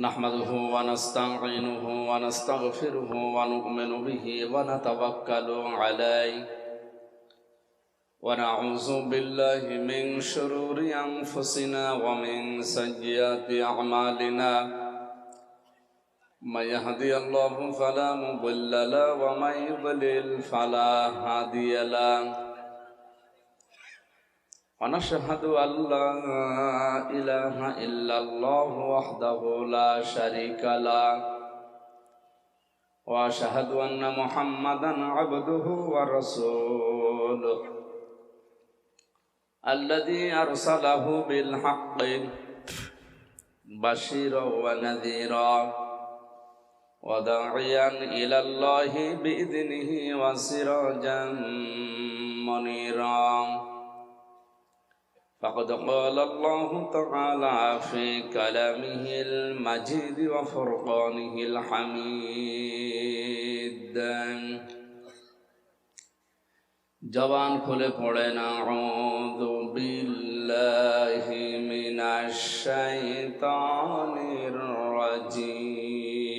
نحمده ونستعينه ونستغفره ونؤمن به ونتوكل عليه ونعوذ بالله من شرور أنفسنا ومن سيئات أعمالنا من يهدي الله فلا مضل له ومن يضلل فلا هادي له ونشهد أن لا إله إلا الله وحده لا شريك له وأشهد أن محمدا عبده ورسوله الذي أرسله بالحق بشيرا ونذيرا وداعيا إلى الله بإذنه وسراجا منيرا فقد قال الله تعالى في كلامه المجيد وفرقانه الحميد জবান খুলে পড়েন আউযু বিল্লাহি মিনাশ শাইতানির রাজীম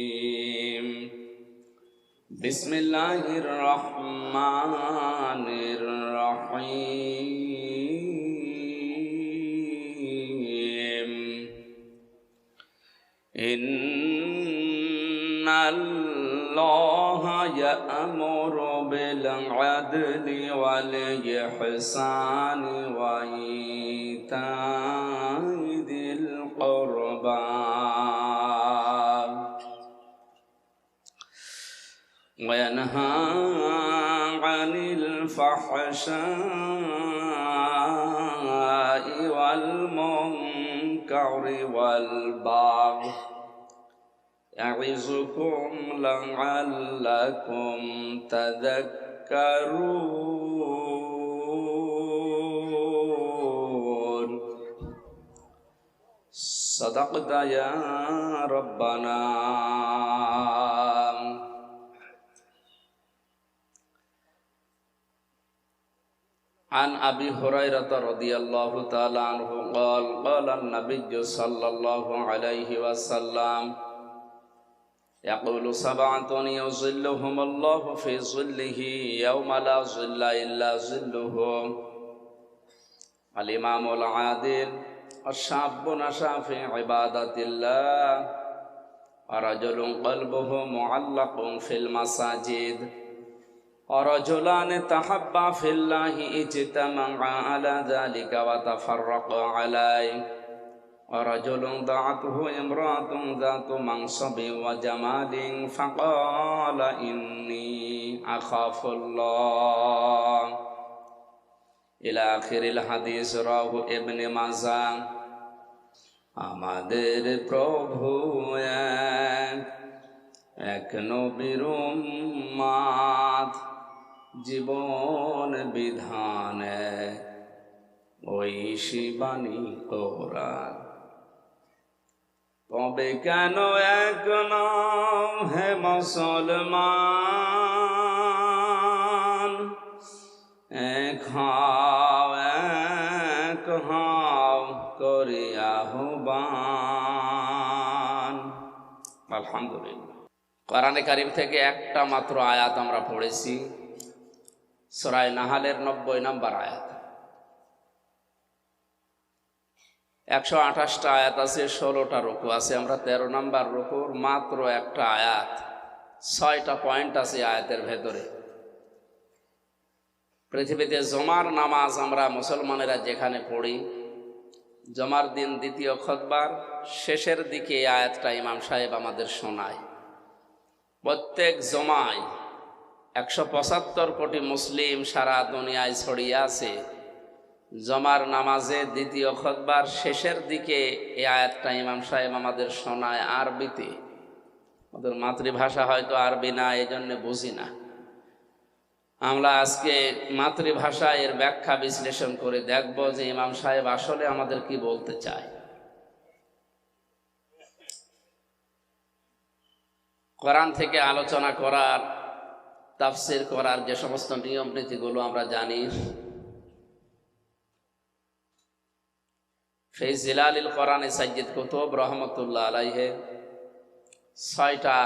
বিসমিল্লাহির রহমানির রহিম ইন্নাল্লাহা ইয়া'মুরু বিল আদলি ওয়াল ইহসানি ওয়া ইতা'i যিল কুরবা ওয়া ইয়ানহা আনিল ফাহশা'i ওয়াল মুনকারি ওয়াল বাগই يعظكم لعلكم تذكرون صدقت يا ربنا عن أبي هريرة رضي الله تعالى عنه قال قال النبي صلى الله عليه وسلم يقول سبعة يظلهم الله في ظله يوم لا ظل إلا ظله الإمام العادل الشاب نشأ في عبادة الله ورجل قلبه معلق في المساجد ورجلان تحبا في الله اجتمعا على ذلك وتفرقا عليه ورجل دعته امرأة ذات منصب وجمال فقال إني أخاف الله إلى آخر الحديث رواه ابن ماجه আমাদের প্রভু এক নবীর উম্মত জীবন বিধানে ঐশী বাণী কোরআন তবে কেন এক নাম হে মুসলমান এক হাও করি আহ্বান। আলহামদুলিল্লাহ। কোরআনে কারীম থেকে একটা মাত্র আয়াত আমরা পড়েছি, সূরা নাহলের 90 নম্বর আয়াত। 128টা আয়াত আছে, 16টা রুকু আছে। আমরা 13 নম্বর রুকুর মাত্র একটা আয়াত, 6টা পয়েন্ট আছে আয়াতের ভেতরে। পৃথিবীতে জুমার নামাজ আমরা মুসলমানেরা যেখানে পড়ি, জুমার দিন দ্বিতীয় খুতবার শেষের দিকে এই আয়াতটা ইমাম সাহেব আমাদের শোনায়। প্রত্যেক জুমায় 175 কোটি মুসলিম সারা দুনিয়ায় ছড়িয়ে আছে। জমার নামাজে দ্বিতীয় খুতবার শেষের দিকে এই আয়াতটা ইমাম সাহেব আমাদের শোনায় আরবিতে। আমাদের মাতৃভাষা হয়তো আরবি না, এই জন্য বুঝি না। আমরা আজকে মাতৃভাষায় এর ব্যাখ্যা বিশ্লেষণ করে দেখব যে ইমাম সাহেব আসলে আমাদের কি বলতে চায়। কোরআন থেকে আলোচনা করার, তাফসীর করার যে সমস্ত নিয়ম নীতিগুলো আমরা জানি, في ظلال القرآن سيد কুতুব রহমতুল্লাহ আলাইহি 6টা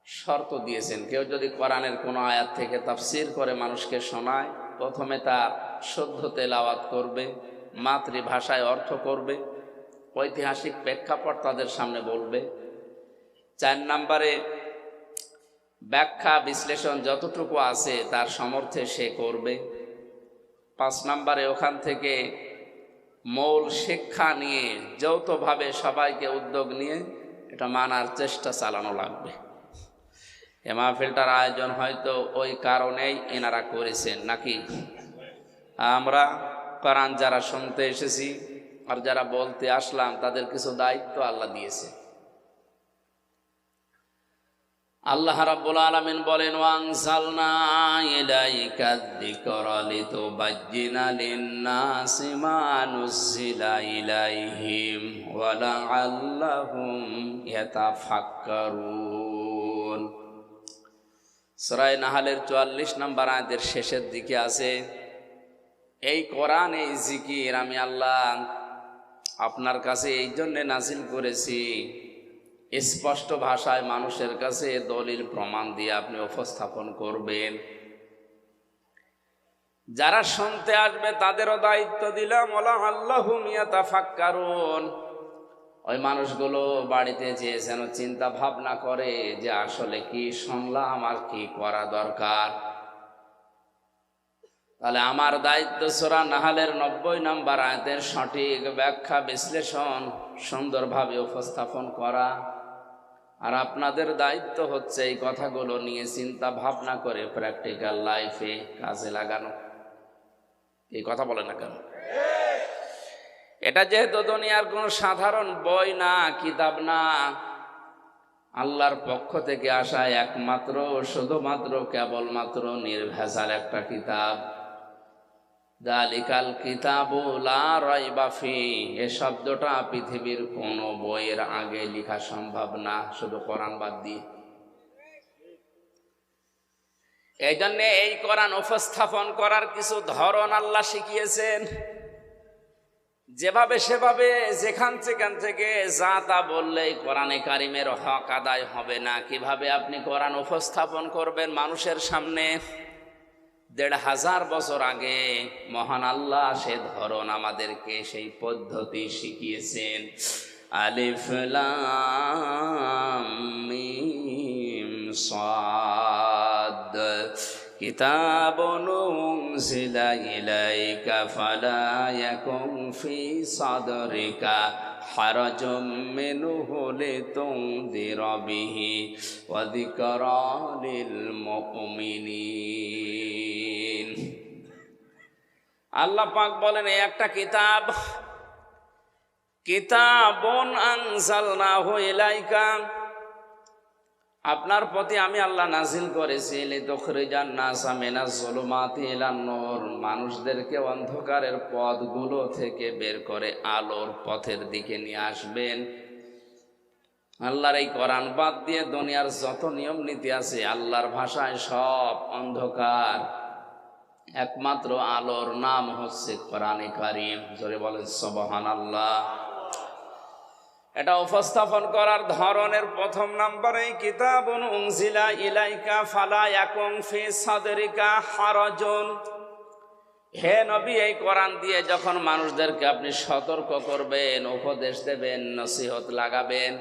শর্ত দিয়েছেন। কেউ যদি কোরআনের কোনো আয়াত থেকে তাফসির করে মানুষকে শোনায়, প্রথমে তার শুদ্ধ তেলাওয়াত করবে, মাতৃভাষায় অর্থ করবে, ঐতিহাসিক প্রেক্ষাপট তাদের সামনে বলবে। 4 নম্বরে ব্যাখ্যা বিশ্লেষণ যতটুকু আছে তার সমর্থে সে করবে। 5 নম্বরে ওখান থেকে মূল শিক্ষা নিয়ে যৌথভাবে সবাইকে উদ্যোগ নিয়ে এটা মানার চেষ্টা চালানো লাগবে। এ মাহফিলটার আয়োজন হয়তো ওই কারণেই এনারা করেছেন, নাকি? আমরা কোরআন যারা শুনতে এসেছি আর যারা বলতে আসলাম তাদের কিছু দায়িত্ব আল্লাহ দিয়েছে। আল্লাহ রাব্বুল আলামিন বলেন, ওয়ানজালনা ইলাইকা যিকরা লিতুবাজ্জিনা লিন-নাসি মা নুযিলা ইলাইহিম ওয়া লাআল্লাহুম ইয়াতাফাক্কারুন। সূরা নাহলের 44 নম্বর আয়াতের শেষের দিকে আছে, এই কোরআন, এই জিকির আমি আল্লাহ আপনার কাছে এই জন্যে নাজিল করেছি, স্পষ্ট ভাষায় মানুষের কাছে দলিল প্রমাণ দিয়ে আপনি উপস্থাপন করবেন। যারা শুনতে আসবে তাদেরও দায়িত্ব দিলাম, ওয়ালা আল্লাহুম ইয়াতাফাক্কারুন। ওই মানুষগুলো বাড়িতে যেয়ে যেন চিন্তা ভাবনা করে যে আসলে কি শুনলাম আর কি করা দরকার। তাহলে আমার দায়িত্ব সূরা নাহলের 90 নম্বর আয়াতের সঠিক ব্যাখ্যা বিশ্লেষণ সুন্দরভাবে উপস্থাপন করা, আর আপনাদের দায়িত্ব হচ্ছে এই কথাগুলো নিয়ে চিন্তা ভাবনা করে প্র্যাকটিক্যাল লাইফে কাজে লাগানো। এই কথা বলে না কেন? এটা যেহেতু দুনিয়ার কোন সাধারণ বই না, কিতাব না, আল্লাহর পক্ষ থেকে আসা একমাত্র শুধুমাত্র কেবলমাত্র নির্ভেজাল একটা কিতাব। যালিকাল কিতাবু লা রাইবা ফিহি, এই শব্দটা পৃথিবীর কোন বইয়ের আগে লেখা সম্ভব না, শুধু কোরআন বাদ দিয়ে। এই জন্য এই কোরআন উপস্থাপন করার কিছু ধরন আল্লাহ শিখিয়েছেন। যেভাবে সেভাবে যেখান থেকে যা তা বললেই কোরআনে কারিমের হক আদায় হবে না। কিভাবে আপনি কোরআন উপস্থাপন করবেন মানুষের সামনে? 1500 বছর আগে মহান আল্লাহ সে ধরন আমাদেরকে, সেই পদ্ধতি শিখিয়েছেন। আলিফ লাম মিম সাদ কিতাবুন উনজিলা ইলাইকা ফালা ইয়াকুন ফি সাদরিকা হারাজুম মিনহু লিতুনযিরা বিহি ওয়া যিকরা লিল মুমিনিন। আল্লাহ পাক বলেন, এই একটা কিতাব, কিতাবুন আনজালনাহু ইলাইকা, আপনার প্রতি আমি আল্লাহ নাজিল করেছি, লিতুখরিজান নাসা মিনাজ যুলুমাতি ইলান নূর, মানুষদেরকে অন্ধকারের পথগুলো থেকে বের করে আলোর পথের দিকে নিয়ে আসবেন। আল্লাহর এই কোরআন বাদ দিয়ে দুনিয়ার যত নিয়ম নীতি আছে আল্লাহর ভাষায় সব অন্ধকার, একমাত্র আলোর নাম হচ্ছে কোরআনে কারীম। জোরে বলেন সুবহানাল্লাহ। এটা উপস্থাপন করার ধরনের প্রথম নম্বরে, কিতাবুন উনজিলা ইলাইকা ফালা ইয়াকুন ফি সাদরিকা হারাজুন। হে নবী, এই কোরআন দিয়ে যখন মানুষদেরকে আপনি সতর্ক করবেন, উপদেশ দেবেন, নসিহত লাগাবেন,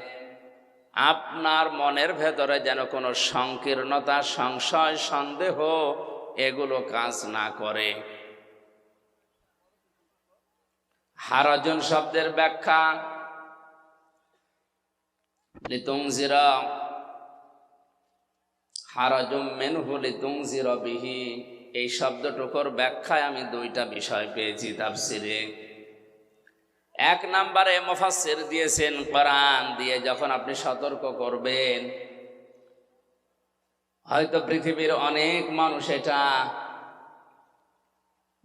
আপনার মনের ভেতরে যেন কোনো সংকীর্ণতা, সংশয়, সন্দেহ এগুলো কাজ না করে। হারাজুন শব্দের ব্যাখ্যা, লিতুনজিরা, হারাজুম মিনহু লিতুনজিরা বিহি, এই শব্দটুকুর ব্যাখ্যায় আমি 2টা বিষয় পেয়েছি তাফসিরে। 1 নম্বরে মুফাসসির দিয়েছেন, কোরআন দিয়ে যখন আপনি সতর্ক করবেন, হয়তো পৃথিবীর অনেক মানুষ এটা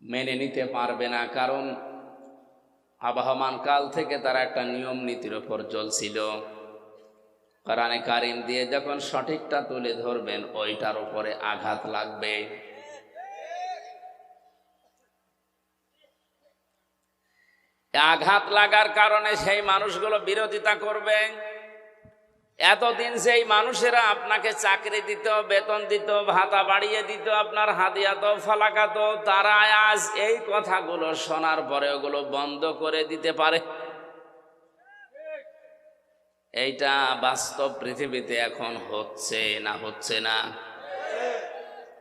মেনে নিতে পারবে না, কারণ আবহমান কাল থেকে তারা একটা নিয়ম নীতির উপর চলছিল। কোরআনে কারীম দিয়ে যখন সঠিকটা তুলে ধরবেন, ওইটার উপরে আঘাত লাগবে। আঘাত লাগার কারণে সেই মানুষগুলো বিরোধিতা করবে। এতদিন যেই মানুষেরা আপনাকে চাকরি দিত, বেতন দিত, ভাতা বাড়িয়ে দিত, আপনার হাদিয়াত ফালাকাত, তারা আজ এই কথাগুলো শোনার পরে ওগুলো বন্ধ করে দিতে পারে। এইটা বাস্তব পৃথিবীতে এখন হচ্ছে না হচ্ছে না?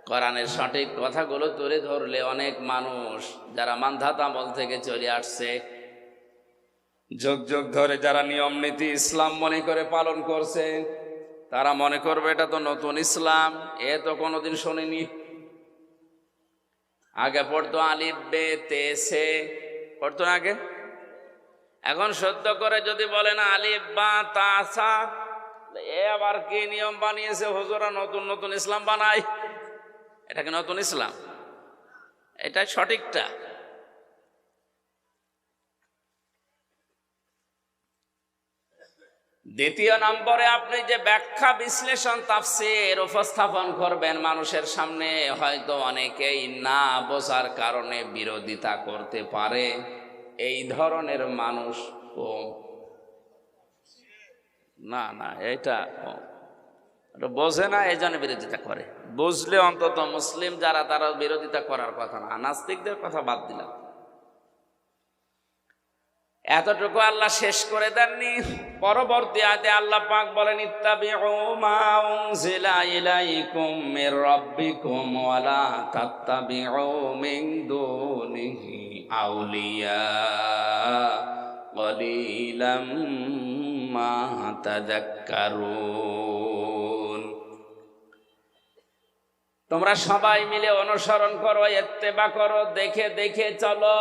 কোরআনের সঠিক কথাগুলো তুলে ধরলে অনেক মানুষ যারা মানধাত আমল থেকে চলে আসছে, যুগ যুগ ধরে যারা নিয়ম নীতি ইসলাম মনে করে পালন করছে, তারা মনে করবে এটা তো নতুন ইসলাম, এ তো কোনোদিন শোনেনি। আগে পড়তো আলিফ বে তে সে, পড়তো না আগে? এখন সত্য করে যদি বলেন আলিফ বা তা সা, এ আবার কি নিয়ম বানিয়েছে হুজুরা, নতুন নতুন ইসলাম বানায়, এটা কি নতুন ইসলাম? এটাই সঠিকটা। দ্বিতীয় নম্বরে আপনি যে ব্যাখ্যা বিশ্লেষণ তাফসীর উপস্থাপন করবেন মানুষের সামনে, হয়তো অনেকেই না বোঝার কারণে বিরোধিতা করতে পারে। এই ধরনের মানুষ কম। না না, এটা বোঝে না, এই জন্য বিরোধিতা করে। বুঝলে অন্তত মুসলিম যারা, তারা বিরোধিতা করার কথা না। নাস্তিকদের কথা বাদ দিলাম। এতটুকু আল্লাহ শেষ করে দেননি। পরবর্তী আয়াতে আল্লাহ পাক বলেন, ইত্তাবিউ মা উনজিলা ইলাইকুম মির রাব্বিকুম ওয়া লা তাত্তাবিউ মিন দুনিহি আউলিয়া ক্বালিলাম মা তাযাক্কারুন। তোমরা সবাই মিলে অনুসরণ করো, ইত্তেবা করো, দেখে দেখে চলো।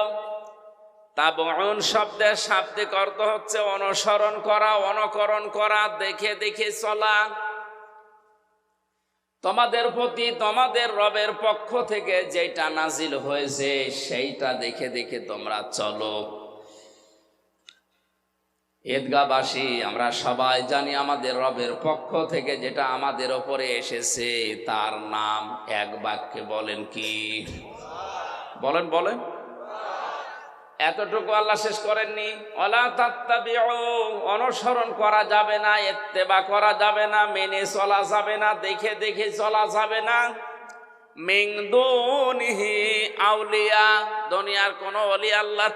তাবউন শব্দের শাব্দিক অর্থ হচ্ছে অনুসরণ করা, অনুকরণ করা, দেখে দেখে চলা। তোমাদের প্রতি তোমাদের রবের পক্ষ থেকে যেটা নাজিল হয়েছে সেইটা দেখে দেখে তোমরা চলো। ঈদগাহবাসী আমরা সবাই জানি আমাদের রবের পক্ষ থেকে যেটা আমাদের ওপরে এসেছে তার নাম এক বাক্যে বলেন কি? বলেন বলেন। এতটুকু আল্লাহ শেষ করেননি। ওয়ালা তাত্তাবিউ, অনুসরণ করা যাবে না, ইত্তেবা করা যাবে না, মেনে চলা যাবে না, দেখে দেখে চলা যাবে না। মিন দুনিহি আউলিয়া, দুনিয়ার কোন ওলি, আল্লাহ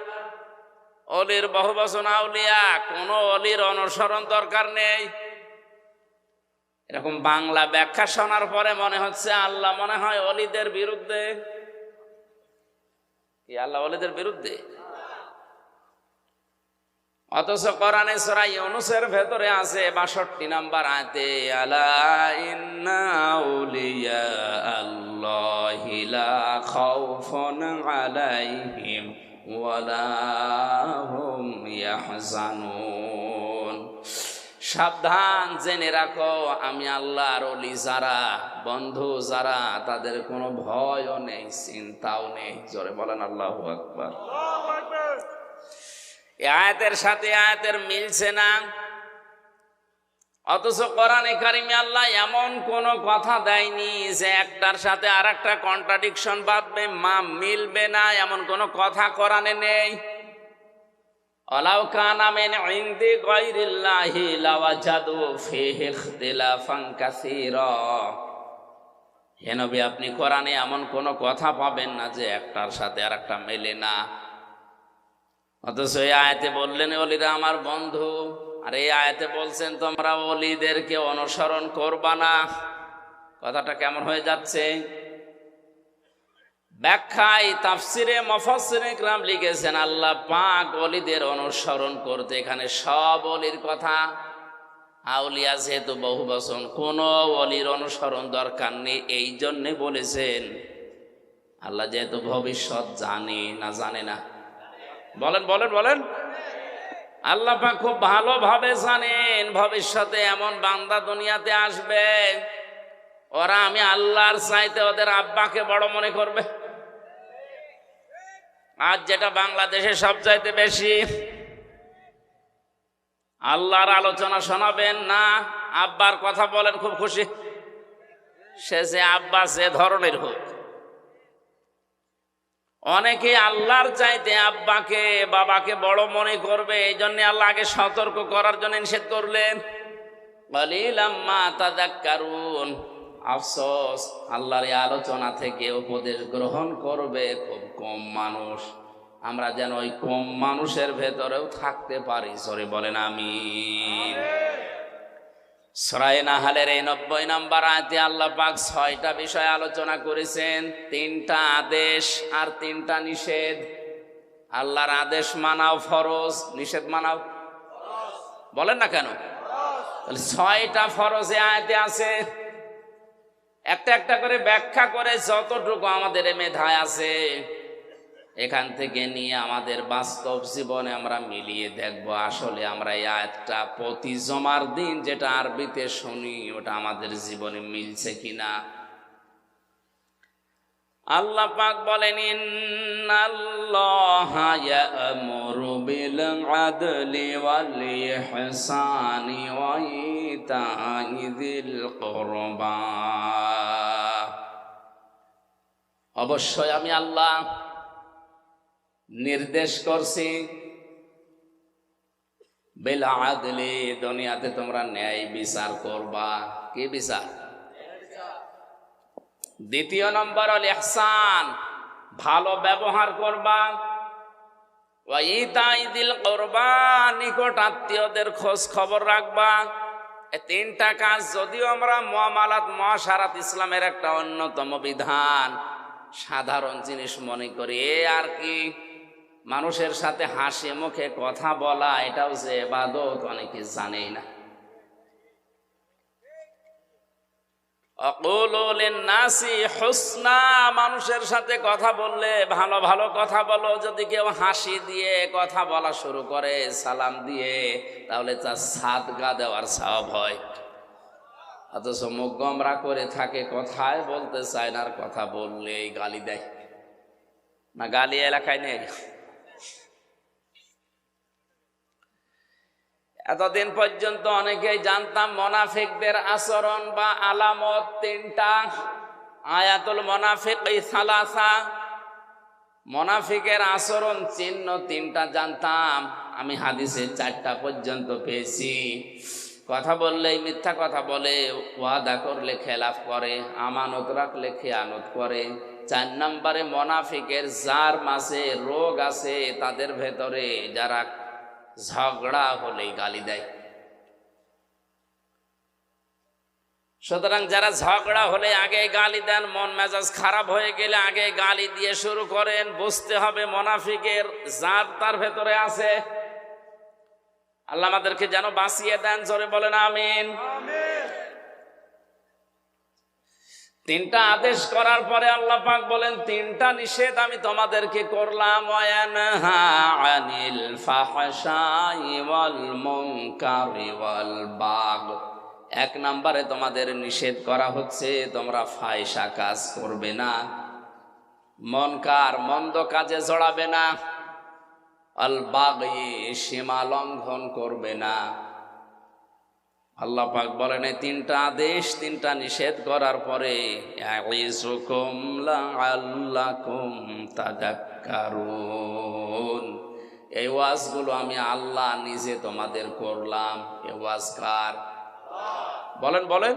অলির বহু বচন আউলিয়া, কোন অলির অনুসরণ দরকার নেই। এরকম বাংলা ব্যাখ্যা শোনার পরে মনে হচ্ছে আল্লাহ মনে হয় অলিদের বিরুদ্ধে। কি আল্লাহ অলিদের বিরুদ্ধে? অথচ কোরআনে সূরা ইউনূসের ভেতরে আছে ৬২ নম্বর আয়াতে, আলা ইন্না আউলিয়া আল্লাহি লা খাউফুন আলাইহিম ওয়ালা হুম ইয়াহজানুন। সাবধান, জেনে রাখো আমি আল্লাহর ওলি যারা, বন্ধু যারা, তাদের কোনো ভয়ও নেই, চিন্তাও নেই। জোরে বলেন আল্লাহু আকবার। এই আয়াতের সাথে আয়াতের মিলছে না। অথচ কোরআনে কারিমে আল্লাহ এমন কোন কথা দেয়নি যে একটার সাথে আর একটা কন্ট্রাডিকশন বাঁধবে, মা মিলবে না, এমন কোন কথা কোরআনে নেই। ওয়ালাউ কানা মিন ইনদি গায়রিল্লাহি লাওয়াজাদু ফীহি ইখতিলাফান কাসীরা। হে নবী, আপনি কোরআনে এমন কোন কথা পাবেন না যে একটার সাথে আর একটা মেলে না। অথচ এই আয়াতে বললেন ওলিরা আমার বন্ধু, আর এই আয়াতে বলছেন তোমরা ওলিদেরকে অনুসরণ করবা না। কথাটা কেমন হয়ে যাচ্ছে? ব্যাখ্যায় তাফসিরে মুফাসসিরিন কিরাম লিখেছেন আল্লাহ পাক ওলিদের অনুসরণ করতে এখানে সব ওলির কথা, আউলিয়া যেহেতু বহু বচন, কোন ওলির অনুসরণ দরকার নেই। এই জন্যে বলেছেন আল্লাহ যেহেতু ভবিষ্যৎ জানে না, জানে না? বলেন বলেন বলেন। আল্লাহ পাক খুব ভালোভাবে জানেন ভবিষ্যতে এমন বান্দা দুনিয়াতে আসবে, ওরা আমি আল্লাহর চাইতে ওদের আব্বাকে বড় মনে করবে। আজ যেটা বাংলাদেশে সব চাইতে বেশি, আল্লাহর আলোচনা শোনাবেন না, আব্বার কথা বলেন খুব খুশি, সে যে আব্বা যে ধরনের হোক। অনেকে আল্লাহর চাইতে আব্বাকে বাবাকে বড় মনে করবে। এই জন্য আল্লাহ আগে সতর্ক করার জন্য নিষেধ করলেন, কালিলাম মা তাযাক্কারুন। আফসোস, আল্লাহর এই আলোচনা থেকে উপদেশ গ্রহণ করবে খুব কম মানুষ। আমরা যেন ওই কম মানুষের ভেতরেও থাকতে পারি। সরে বলেন আমিন। সূরা নাহলের এই 90 নম্বর আয়াতে আল্লাহ পাক 6টা বিষয় আলোচনা করেছেন। 3টা আদেশ আর 3টা নিষেধ। আল্লাহর আদেশ মানাও ফরজ, নিষেধ মানাও বলেন না কেন? তাহলে 6টা ফরজ এই আয়াতে আছে। একটা একটা করে ব্যাখ্যা করে যতটুকু আমাদের মেধায় আছে এখান থেকে নিয়ে আমাদের বাস্তব জীবনে আমরা মিলিয়ে দেখব আসলে আমরা এই আয়াতটা প্রতি জমার দিন যেটা আরবিতে শুনি ওটা আমাদের জীবনে মিলছে কিনা। আল্লাহ পাক বলেন, ইন্নাল্লাহা ইয়া'মুরু বিল আদলি ওয়াল ইহসানি ওয়া ইতা'i যিল কুরবা। অবশ্যই আমি আল্লাহ নির্দেশ করছি বিল আদলি, দুনিয়াতে তোমরা ন্যায় বিচার করবা। কি বিচার? দ্বিতীয় নম্বর হল ইহসান, ভালো ব্যবহার করবা। ওয়া ইতা'i যিল কুরবা, নিকট আত্মীয়দের খোঁজ খবর রাখবা। এই 3টা কাজ যদিও আমরা মুআমালাত মুআশারাত ইসলামের একটা অন্যতম বিধান, সাধারণ জিনিস মনে করি। আর কি মানুষের সাথে হাসি মুখে কথা বলা এটাও যে ইবাদত অনেকে জানেই না। আকুলু লিন-নাসি হুসনা, মানুষের সাথে কথা বললে ভালো ভালো কথা বলো। যদি কেউ হাসি দিয়ে কথা বলা শুরু করে সালাম দিয়ে, তাহলে তার সাদকা দেওয়ার সওয়াব হয়। অথচ মুখ গোমরা করে থাকে, কথায় বলতে চায় না, আর কথা বললেই গালি দেয়। না গালি এলাকায় নেই? এতদিন পর্যন্ত অনেকেই জানতাম মুনাফিকদের আচরণ বা আলামত 3টা। আয়াতুল মুনাফিকি সালাসা, মুনাফিকের আচরণ চিহ্ন 3টা জানতাম। আমি হাদিসে 4টা পর্যন্ত পেয়েছি। কথা বললেই মিথ্যা কথা বলে, ওয়াদা করলে খেলাফ করে, আমানত রাখলে খেয়ানত করে। 4 নম্বরে মুনাফিকের যার মাঝে রোগ আছে, তাদের ভেতরে যারা ঝগড়া হলেই গালি দেয়। সুতরাং যারা ঝগড়া হলে আগে গালি দেন, মন মেজাজ খারাপ হয়ে গেলে আগে গালি দিয়ে শুরু করেন, বুঝতে হবে মুনাফিকের জাত তার ভেতরে আছে। আল্লাহ আমাদেরকে যেন বাঁচিয়ে দেন। জোরে বলেন আমিন। 3টা আদেশ করার পরে আল্লাহ পাক বলেন 3টা নিষেধ আমি তোমাদেরকে করলাম। ওয়ায়ানহা আনিল ফাহশাই ওয়াল মুনকারি ওয়াল বাগ। 1 নম্বরে তোমাদের নিষেধ করা হচ্ছে তোমরা ফাহিশা কাজ করবে না, মুনকার মন্দ কাজে জড়াবে না, আল বাগি সীমা লঙ্ঘন করবে না। আল্লাহ পাক বলেন এই 3টা আদেশ 3টা নিষেধ করার পরে ইয়াইযুকুম লাআল্লাকুম তাযাক্কারুন, এই ওয়াজগুলো আমি আল্লাহ নিজে তোমাদের করলাম। এই ওয়াজ কার? বলেন বলেন।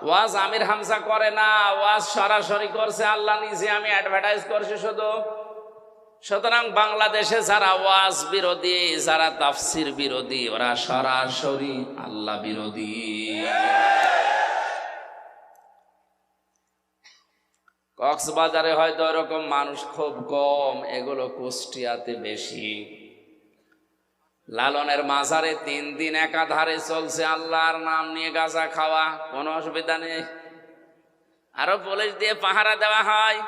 ওয়াজ আমির হামজা করে না, ওয়াজ সরাসরি করছে আল্লাহ নিজে। আমি অ্যাডভার্টাইজ করছি শুধু। সুতরাং বাংলাদেশে যারা ওয়াজ বিরোধী, যারা তাফসির বিরোধী, ওরা সরাসরি আল্লাহ বিরোধী। কক্সবাজারে হয়তো এরকম মানুষ খুব কম, এগুলো কুষ্টিয়াতে বেশি। লালনের মাজারে 3 দিন একাধারে চলছে আল্লাহর নাম নিয়ে গাঁজা খাওয়া, কোনো অসুবিধা নেই। আরো পুলিশ দিয়ে পাহারা দেওয়া হয়।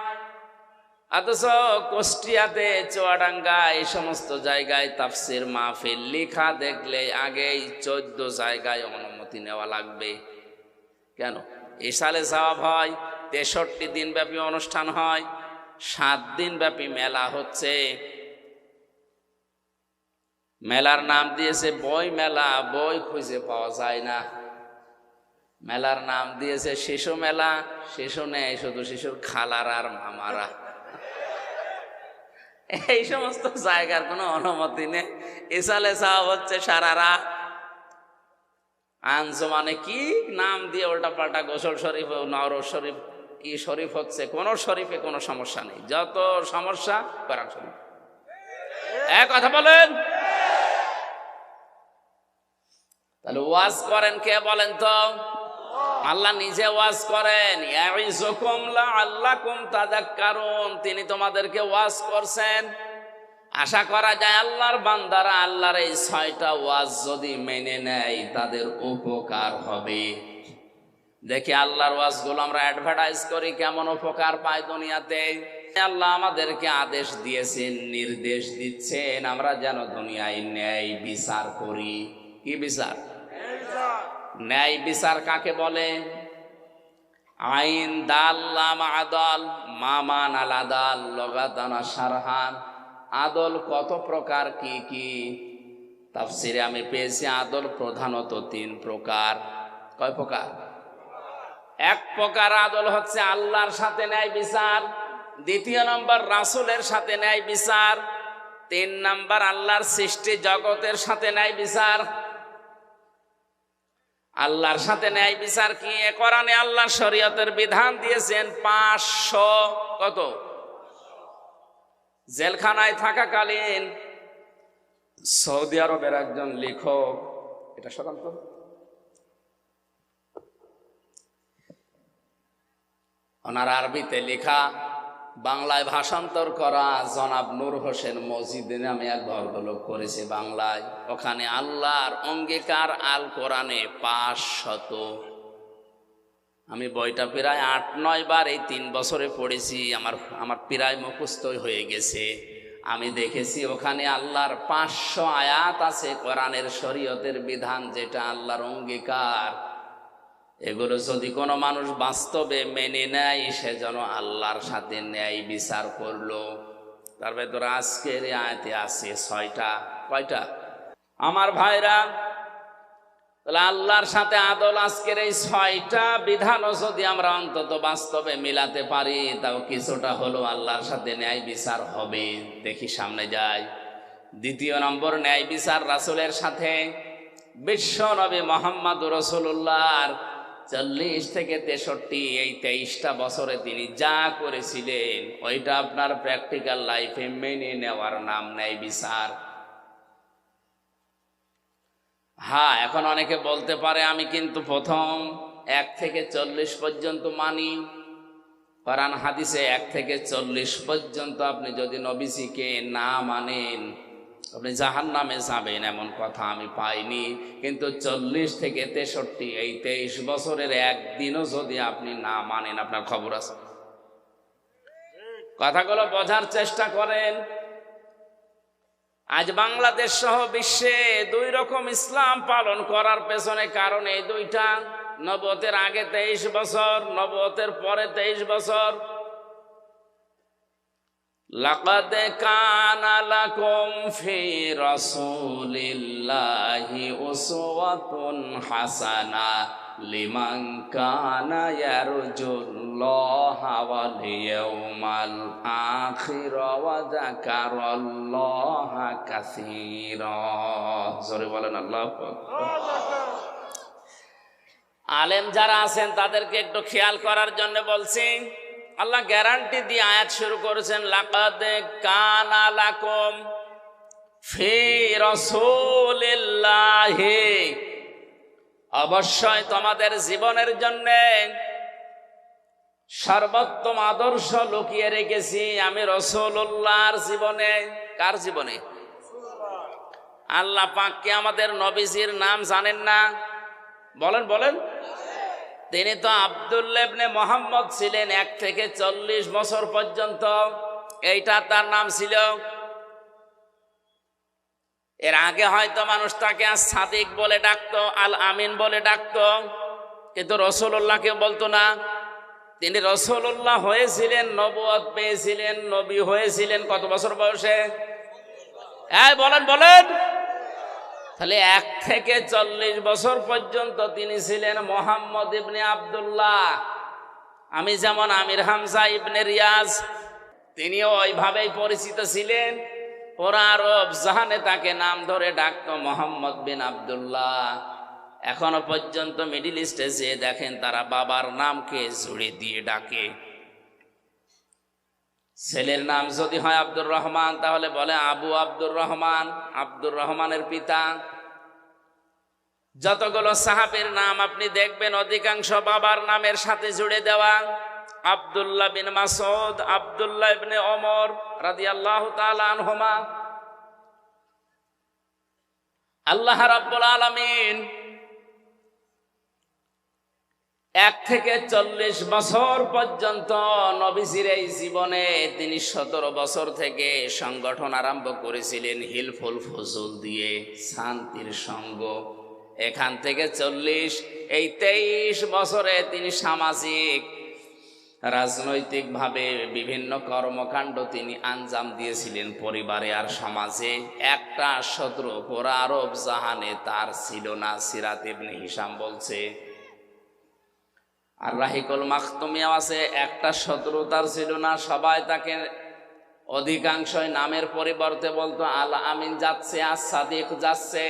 অথচ কুষ্টিয়াতে, চুয়াডাঙ্গা, এই সমস্ত জায়গায় তাফসির মাহফিল লেখা দেখলে আগেই 14 জায়গায় অনুমতি নেওয়া লাগবে। কেন? ইসালে সওয়াব হয়, 63 দিন ব্যাপী অনুষ্ঠান হয়, 7 দিন ব্যাপী মেলা হচ্ছে। মেলার নাম দিয়েছে বই মেলা, বই খুঁজে পাওয়া যায় না। মেলার নাম দিয়েছে শিশু মেলা, শিশু নেই, শুধু শিশুর খালারা আর মামারা। এই সমস্ত জায়গার কোনো অনুমতি নেই। ইসালে সওয়াব হচ্ছে সারা রাত। আঞ্জুমানে কি নাম দিয়ে উল্টা পাল্টা গোসল শরীফ, নওর শরীফ, কি শরীফ হচ্ছে, কোন শরীফে কোনো সমস্যা নেই, যত সমস্যা কোরআন শরীফ। এক কথা বলেন। তাহলে ওয়াজ করেন কে বলেন তো? আল্লাহ নিজে ওয়াজ করেন, ইয়াইযুকুম লাআল্লাকুম তাযাক্কারুন, তিনি তোমাদেরকে ওয়াজ করছেন। আশা করা যায় আল্লাহর বান্দারা আল্লাহর এই 6টা ওয়াজ যদি মেনে নেয় তাদের উপকার হবে। দেখি আল্লাহর ওয়াজগুলো আমরা অ্যাডভার্টাইজ করি, কেমন উপকার পাই দুনিয়াতে। আল্লাহ আমাদেরকে আদেশ দিয়েছেন, নির্দেশ দিচ্ছেন, আমরা যেন দুনিয়ায় ন্যায় বিচার করি। কি বিচার? ন্যায় বিচার কাকে বলে? আইন দাল্লাম আদল মামান আল আদাল লগাতানা সারহান। আদল কত প্রকার, কি কি? তাফসিরে আমি পেয়েছি আদল প্রধানত 3 প্রকার। কয় প্রকার? 1 প্রকার আদল হচ্ছে আল্লাহর সাথে ন্যায় বিচার, 2 নম্বর রাসূলের সাথে ন্যায় বিচার, 3 নম্বর আল্লাহর সৃষ্টি জগতের সাথে ন্যায় বিচার। আল্লাহর সাথে ন্যায় বিচার কি? কোরআনে আল্লাহ শরীয়তের বিধান দিয়েছেন 500। কত? জেলখানায় থাকাকালীন সৌদি আরবের একজন লেখক, এটা সরান্ত, ওনার আরবিতে লেখা, বাংলায় ভাষান্তর করা জনাব নূর হোসেন মজিদ নামে এক ভদ্রলোক করেছে বাংলায়। ওখানে আল্লাহর অঙ্গীকার আল কোরআনে 500। আমি বইটা প্রায় 8-9 বার এই 3 বছরে পড়েছি, আমার প্রায় মুখস্থ হয়ে গেছে। আমি দেখেছি ওখানে আল্লাহর 500 আয়াত আছে কোরআনের শরীয়তের বিধান, যেটা আল্লাহর অঙ্গীকার। এগুলো যদি কোনো মানুষ বাস্তবে মেনে নেয়, সে যেন আল্লাহর সাথে ন্যায় বিচার করলো। তার ভেতরে আজকের আয়াতে আছে 6টা। কয়টা আমার ভাইরা? তাহলে আল্লাহর সাথে আদল, আজকের এই 6টা বিধানও যদি আমরা অন্তত বাস্তবে মিলাতে পারি, তাও কিছুটা হলো আল্লাহর সাথে ন্যায় বিচার হবে। দেখি সামনে যাই। 2 নম্বর ন্যায় বিচার রাসূলের সাথে। বিশ্ব নবী মুহাম্মদুর রাসূলুল্লাহর 40 থেকে 63 এই 23টা বছরে তিনি যা করেছিলেন, ওইটা আপনার প্র্যাকটিক্যাল লাইফে মেনে নেওয়ার নাম ন্যায় বিচার। হ্যাঁ, এখন অনেকে বলতে পারে আমি কিন্তু প্রথম 1 থেকে 40 পর্যন্ত মানি। কোরআন হাদিসে 1 থেকে 40 পর্যন্ত আপনি যদি নবীজিকে না মানেন, আপনি জাহান্নামে যাবেন, এমন কথা আমি পাইনি। কিন্তু 40 থেকে 63 এই 23 বছরের একদিনও যদি আপনি না মানেন, আপনার খবর আছে। কথাগুলো বোঝার চেষ্টা করেন। আজ বাংলাদেশ সহ বিশ্বে 2 রকম ইসলাম পালন করার পেছনে কারণ এই 2টা। নবুয়তের আগে 23 বছর, নবুয়তের পরে 23 বছর। লাকাদ কানা লাকুম ফি রাসূলিল্লাহি উসওয়াতুন হাসানা লিমান কানা ইয়ারজুল্লাহা ওয়াল ইয়াউমাল আখির ওয়া যাকারাল্লাহা কাসীরা। জোরে বলেন আল্লাহু আকবার। আলেম যারা আছেন তাদেরকে একটু খেয়াল করার জন্য বলছি। আল্লাহ গ্যারান্টি দিয়ে আয়াত শুরু করেছেন, লাকাদ কানা লাকুম ফি রাসূলিল্লাহি, অবশ্যই তোমাদের জীবনের জন্য সর্বোত্তম আদর্শ লুকিয়ে রেখেছি আমি রাসূলুল্লাহর জীবনে। কার জীবনে? আল্লাহ পাক কি আমাদের নবীজির নাম জানেন না? বলেন বলেন। তিনি তো আব্দুল্লাহ ইবনে মুহাম্মদ ছিলেন 1 থেকে 40 বছর পর্যন্ত, এইটা তার নাম ছিল। এর আগে হয়তো মানুষ তাকে সাদিক বলে ডাকতো, আল আমিন বলে ডাকতো, কিন্তু রাসূলুল্লাহকে বলতো না। তিনি রাসূলুল্লাহ হয়েছিলেন, নবুয়ত পেয়েছিলেন, নবী হয়েছিলেন কত বছর বয়সে? বলেন বলেন। তাহলে 1 থেকে 40 বছর পর্যন্ত তিনি ছিলেন মুহাম্মদ ইবনে আব্দুল্লাহ। আমি যেমন আমির হামজা ইবনে রিয়াজ, তিনিও ওইভাবেই পরিচিত ছিলেন। পুরা আরব জাহানে তাকে নাম ধরে ডাকতো মুহাম্মদ বিন আব্দুল্লাহ। এখনো পর্যন্ত মিডিল ইস্টে যে দেখেন তারা বাবার নামকে জুড়ে দিয়ে ডাকে। ছেলের নাম যদি হয় আব্দুর রহমান তাহলে বলে আবু আব্দুর রহমান, আব্দুর রহমানের পিতা। যতগুলো সাহাবীর নাম আপনি দেখবেন অধিকাংশ বাবার নামের সাথে জুড়ে দেওয়া। আব্দুল্লাহ বিন মাসউদ, আব্দুল্লাহ ইবনে ওমর রাদিয়াল্লাহু তাআলা আনহুমা। আল্লাহ রাব্বুল আলামিন 1 থেকে 40 বছর পর্যন্ত নবীজির এই জীবনে তিনি 17 বছর থেকে সংগঠন আরম্ভ করেছিলেন হিলফুল ফুজুল দিয়ে, শান্তির সঙ্গ। এখান থেকে 40, এই 23 বছরে তিনি সামাজিক রাজনৈতিকভাবে বিভিন্ন কর্মকাণ্ড তিনি আঞ্জাম দিয়েছিলেন পরিবারে আর সমাজে। একটা শত্রু পুরা আরব জাহানে তার ছিল না, সিরাত ইবনে হিশাম বলছে। আর রাহিকুল মাখতুমিয়াও আছে, একটা শত্রু তার ছিল না, সবাই তাকে অধিকাংশই নামের পরিবর্তে বলতো আল আমিন যাচ্ছে, আর সাদিক যাচ্ছে।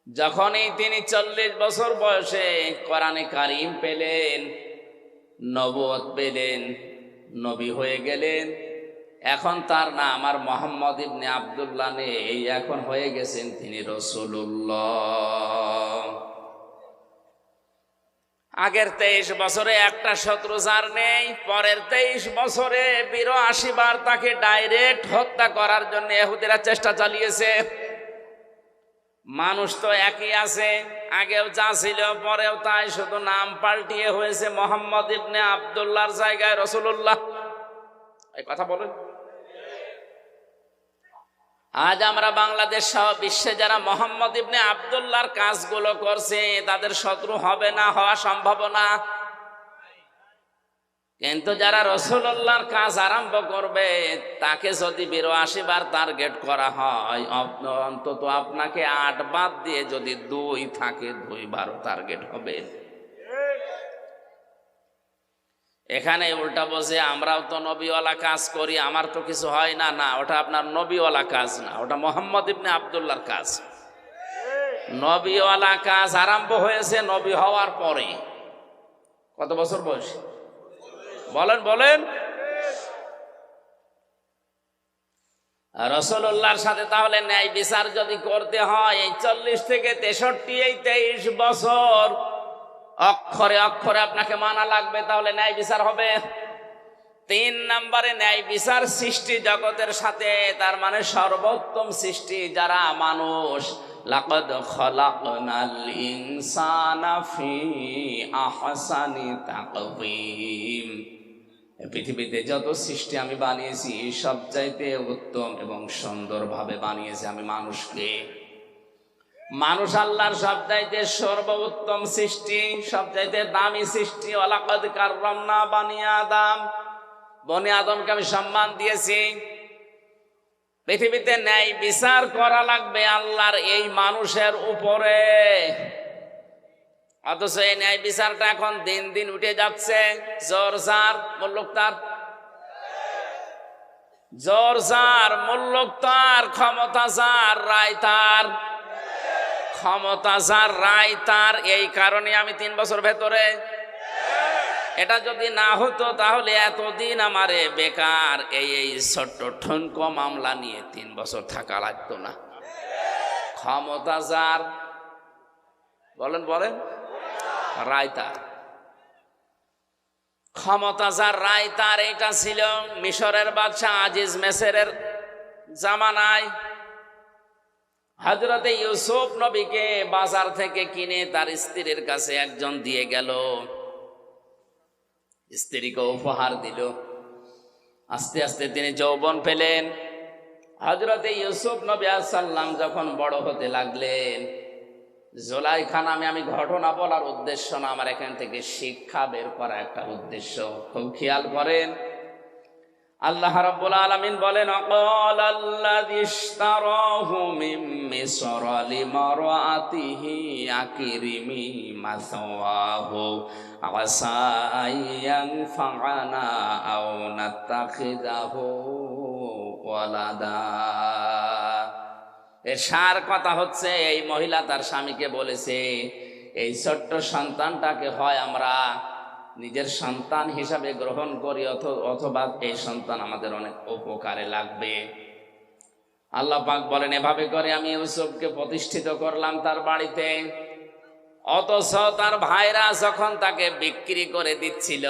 যখনই তিনি 40 বছর বয়সে কোরআনে কারিম পেলেন, নবুয়ত পেলেন, নবী হয়ে গেলেন, এখন তার নাম আর মোহাম্মদ ইবনে আব্দুল্লাহ নেই, এখন হয়ে গেছেন তিনি রাসূলুল্লাহ। আগের 23 বছরে একটা শত্রু যার নেই, পরের 23 বছরে 82 বার তাকে ডাইরেক্ট হত্যা করার জন্য ইহুদিরা চেষ্টা চালিয়েছে। মানুষ তো একই আছে, আগেও যা ছিল পরেও তাই, শুধু নাম পাল্টিয়ে হয়েছে মোহাম্মদ ইবনে আব্দুল্লাহর জায়গায় রাসূলুল্লাহ। এই কথা বলেন। আজ আমরা বাংলাদেশ সহ বিশ্বে যারা মোহাম্মদ ইবনে আব্দুল্লাহর কাজগুলো করছে তাদের শত্রু হবে না, হওয়া সম্ভব না। কিন্তু যারা রাসূলুল্লাহর কাজ আরম্ভ করবে তাকে যদি 82 বার টার্গেট করা হয়, অন্তত আপনাকে 8 বাদ দিয়ে যদি 2 থাকে 2 বার টার্গেট হবে। এখানে উল্টা বসে আমরাও তো নবীওয়ালা কাজ করি, আমার তো কিছু হয় না। না, ওটা আপনার নবীওয়ালা কাজ না, ওটা মোহাম্মদ ইবনে আব্দুল্লাহর কাজ। নবীওয়ালা কাজ আরম্ভ হয়েছে নবী হওয়ার পরে। কত বছর বয়স বলেন বলেন। রাসূলুল্লাহর সাথে তাহলে ন্যায় বিচার যদি করতে হয়, এই 40 থেকে 63, এই 23 বছর অক্ষরে অক্ষরে আপনাকে মানা লাগবে, তাহলে ন্যায় বিচার হবে। 3 নম্বরে ন্যায় বিচার সৃষ্টি জগতের সাথে, তার মানে সর্বোত্তম সৃষ্টি যারা মানুষ। লাকাদ খালাকনাল ইনসানা ফি আহসানি তাকওয়িম। পৃথিবীতে যত সৃষ্টি আমি বানিয়েছি সবচাইতে উত্তম এবং সুন্দরভাবে বানিয়েছি আমি মানুষকে। মানুষ আল্লাহর সবচাইতে সর্বোত্তম সৃষ্টি, সবচাইতে দামি সৃষ্টি। ওয়ালাকাদ কাররামনা বানি আদম, বনি আদমকে আমি সম্মান দিয়েছি। পৃথিবীতে ন্যায় বিচার করা লাগবে আল্লাহর এই মানুষের উপরে, অথচ এই ন্যায় বিচারটা এখন দিন দিন উঠে যাচ্ছে। জোর যার মুল্লুক তার, জোর যার মুল্লুক তার, ক্ষমতা যার রায় তার, ক্ষমতা যার রায় তার। এই কারণে আমি 3 বছর ভেতরে, এটা যদি না হতো তাহলে এতদিন আমারে বেকার এই ছোট্ট ঠুনকো মামলা নিয়ে 3 বছর থাকা লাগতো না। ক্ষমতা যার, বলেন বলেন, রায় তার, ক্ষমতা যার রায় তার। এটা ছিল মিশরের বাদশাহ আজিজ মেসরের জামানায়। হযরতে ইউসুফ নবীকে বাজার থেকে কিনে তার স্ত্রীর কাছে একজন দিয়ে গেল, স্ত্রীকে উপহার দিল। আস্তে আস্তে তিনি যৌবন পেলেন। হযরতে ইউসুফ নবী আলাইহিস সালাম যখন বড় হতে লাগলেন, জুলাইখা নামে আমি ঘটনা বলার উদ্দেশ্য না, আমার এখান থেকে শিক্ষা বের করা একটা উদ্দেশ্য। খুব খেয়াল করেন। আল্লাহ রাব্বুল আলামিন বলেন, আকালাল্লাযী ইশতারাহু মিন মিসর লিমারআতিহি আকরিমি মাসওয়াহু আসা ইয়ানফা'না আও নাত্তাখিযাহু ওয়ালাদা। এর সার কথা হচ্ছে, এই মহিলা তার স্বামীকে বলেছে, এই ছোট্ট সন্তানটাকে হয় আমরা নিজের সন্তান হিসাবে গ্রহণ করি, অথবা এই সন্তান আমাদের অনেক উপকারে লাগবে। আল্লাহ পাক বলেন, এভাবে করে আমি ইউসুফকে প্রতিষ্ঠিত করলাম তার বাড়িতে। অথচ তার ভাইরা যখন তাকে বিক্রি করে দিচ্ছিল,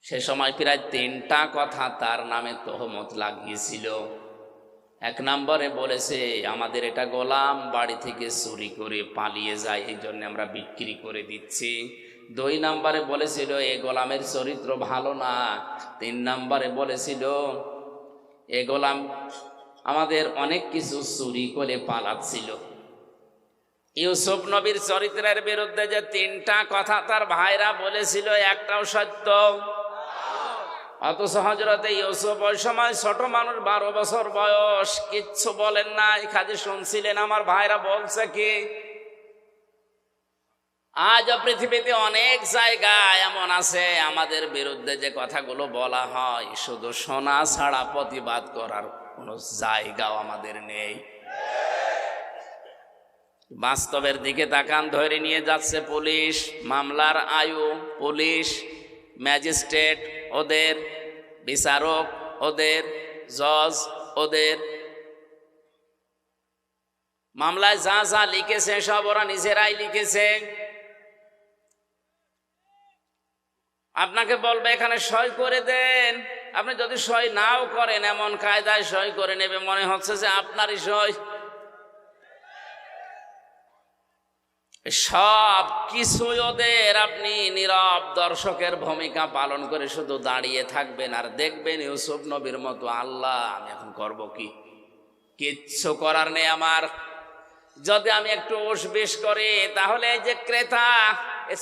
সে সময় প্রায় 3টা কথা তার নামে তহমত লাগিয়েছিল। 1 নম্বরে বলেছে, আমাদের এটা গোলাম, বাড়ি থেকে চুরি করে পালিয়ে যায়, এই জন্য আমরা বিক্রি করে দিচ্ছি। 2 নম্বরে বলেছিল, এই গোলামের চরিত্র ভালো না। 3 নম্বরে বলেছিল, এ গোলাম আমাদের অনেক কিছু চুরি করে পালাচ্ছিল। ইউসুফ নবীর চরিত্রের বিরুদ্ধে যে 3টা কথা তার ভাইরা বলেছিল, একটাও সত্য। অথচ হযরতে ইউসুফ ওই সময় ছোট মানুষ, 12 বছর বয়স, কিচ্ছু বলেন নাই, খালি শুনছিলেন আমার ভাইরা বলছে কি। আজও পৃথিবীতে অনেক জায়গায় এমন আছে, আমাদের বিরুদ্ধে যে কথাগুলো বলা হয়, শুধু শোনা ছাড়া প্রতিবাদ করার কোনো জায়গাও আমাদের নেই। বাস্তবের দিকে তাকান, ধরে নিয়ে যাচ্ছে পুলিশ, মামলার আয়ু পুলিশ, ম্যাজিস্ট্রেট ওদের, বিচারক ওদের, জজ ওদের। মামলায় যা যা লিখেছে সব ওরা নিজেরাই লিখেছে। আপনাকে বলবে এখানে সই করে দেন, আপনি যদি সই নাও করেন, এমন কায়দায় সই করে নেবে মনে হচ্ছে যে আপনারই সই। সব কিছুই ওদের। আপনি নীরব দর্শকের ভূমিকা পালন করে শুধু দাঁড়িয়ে থাকবেন আর দেখবেন ইউসুফ নবীর মতো, আল্লাহ আমি এখন করব কি, কিচ্ছু করার নেই আমার। যদি আমি একটু উসবিস করি, তাহলে এই যে ক্রেতা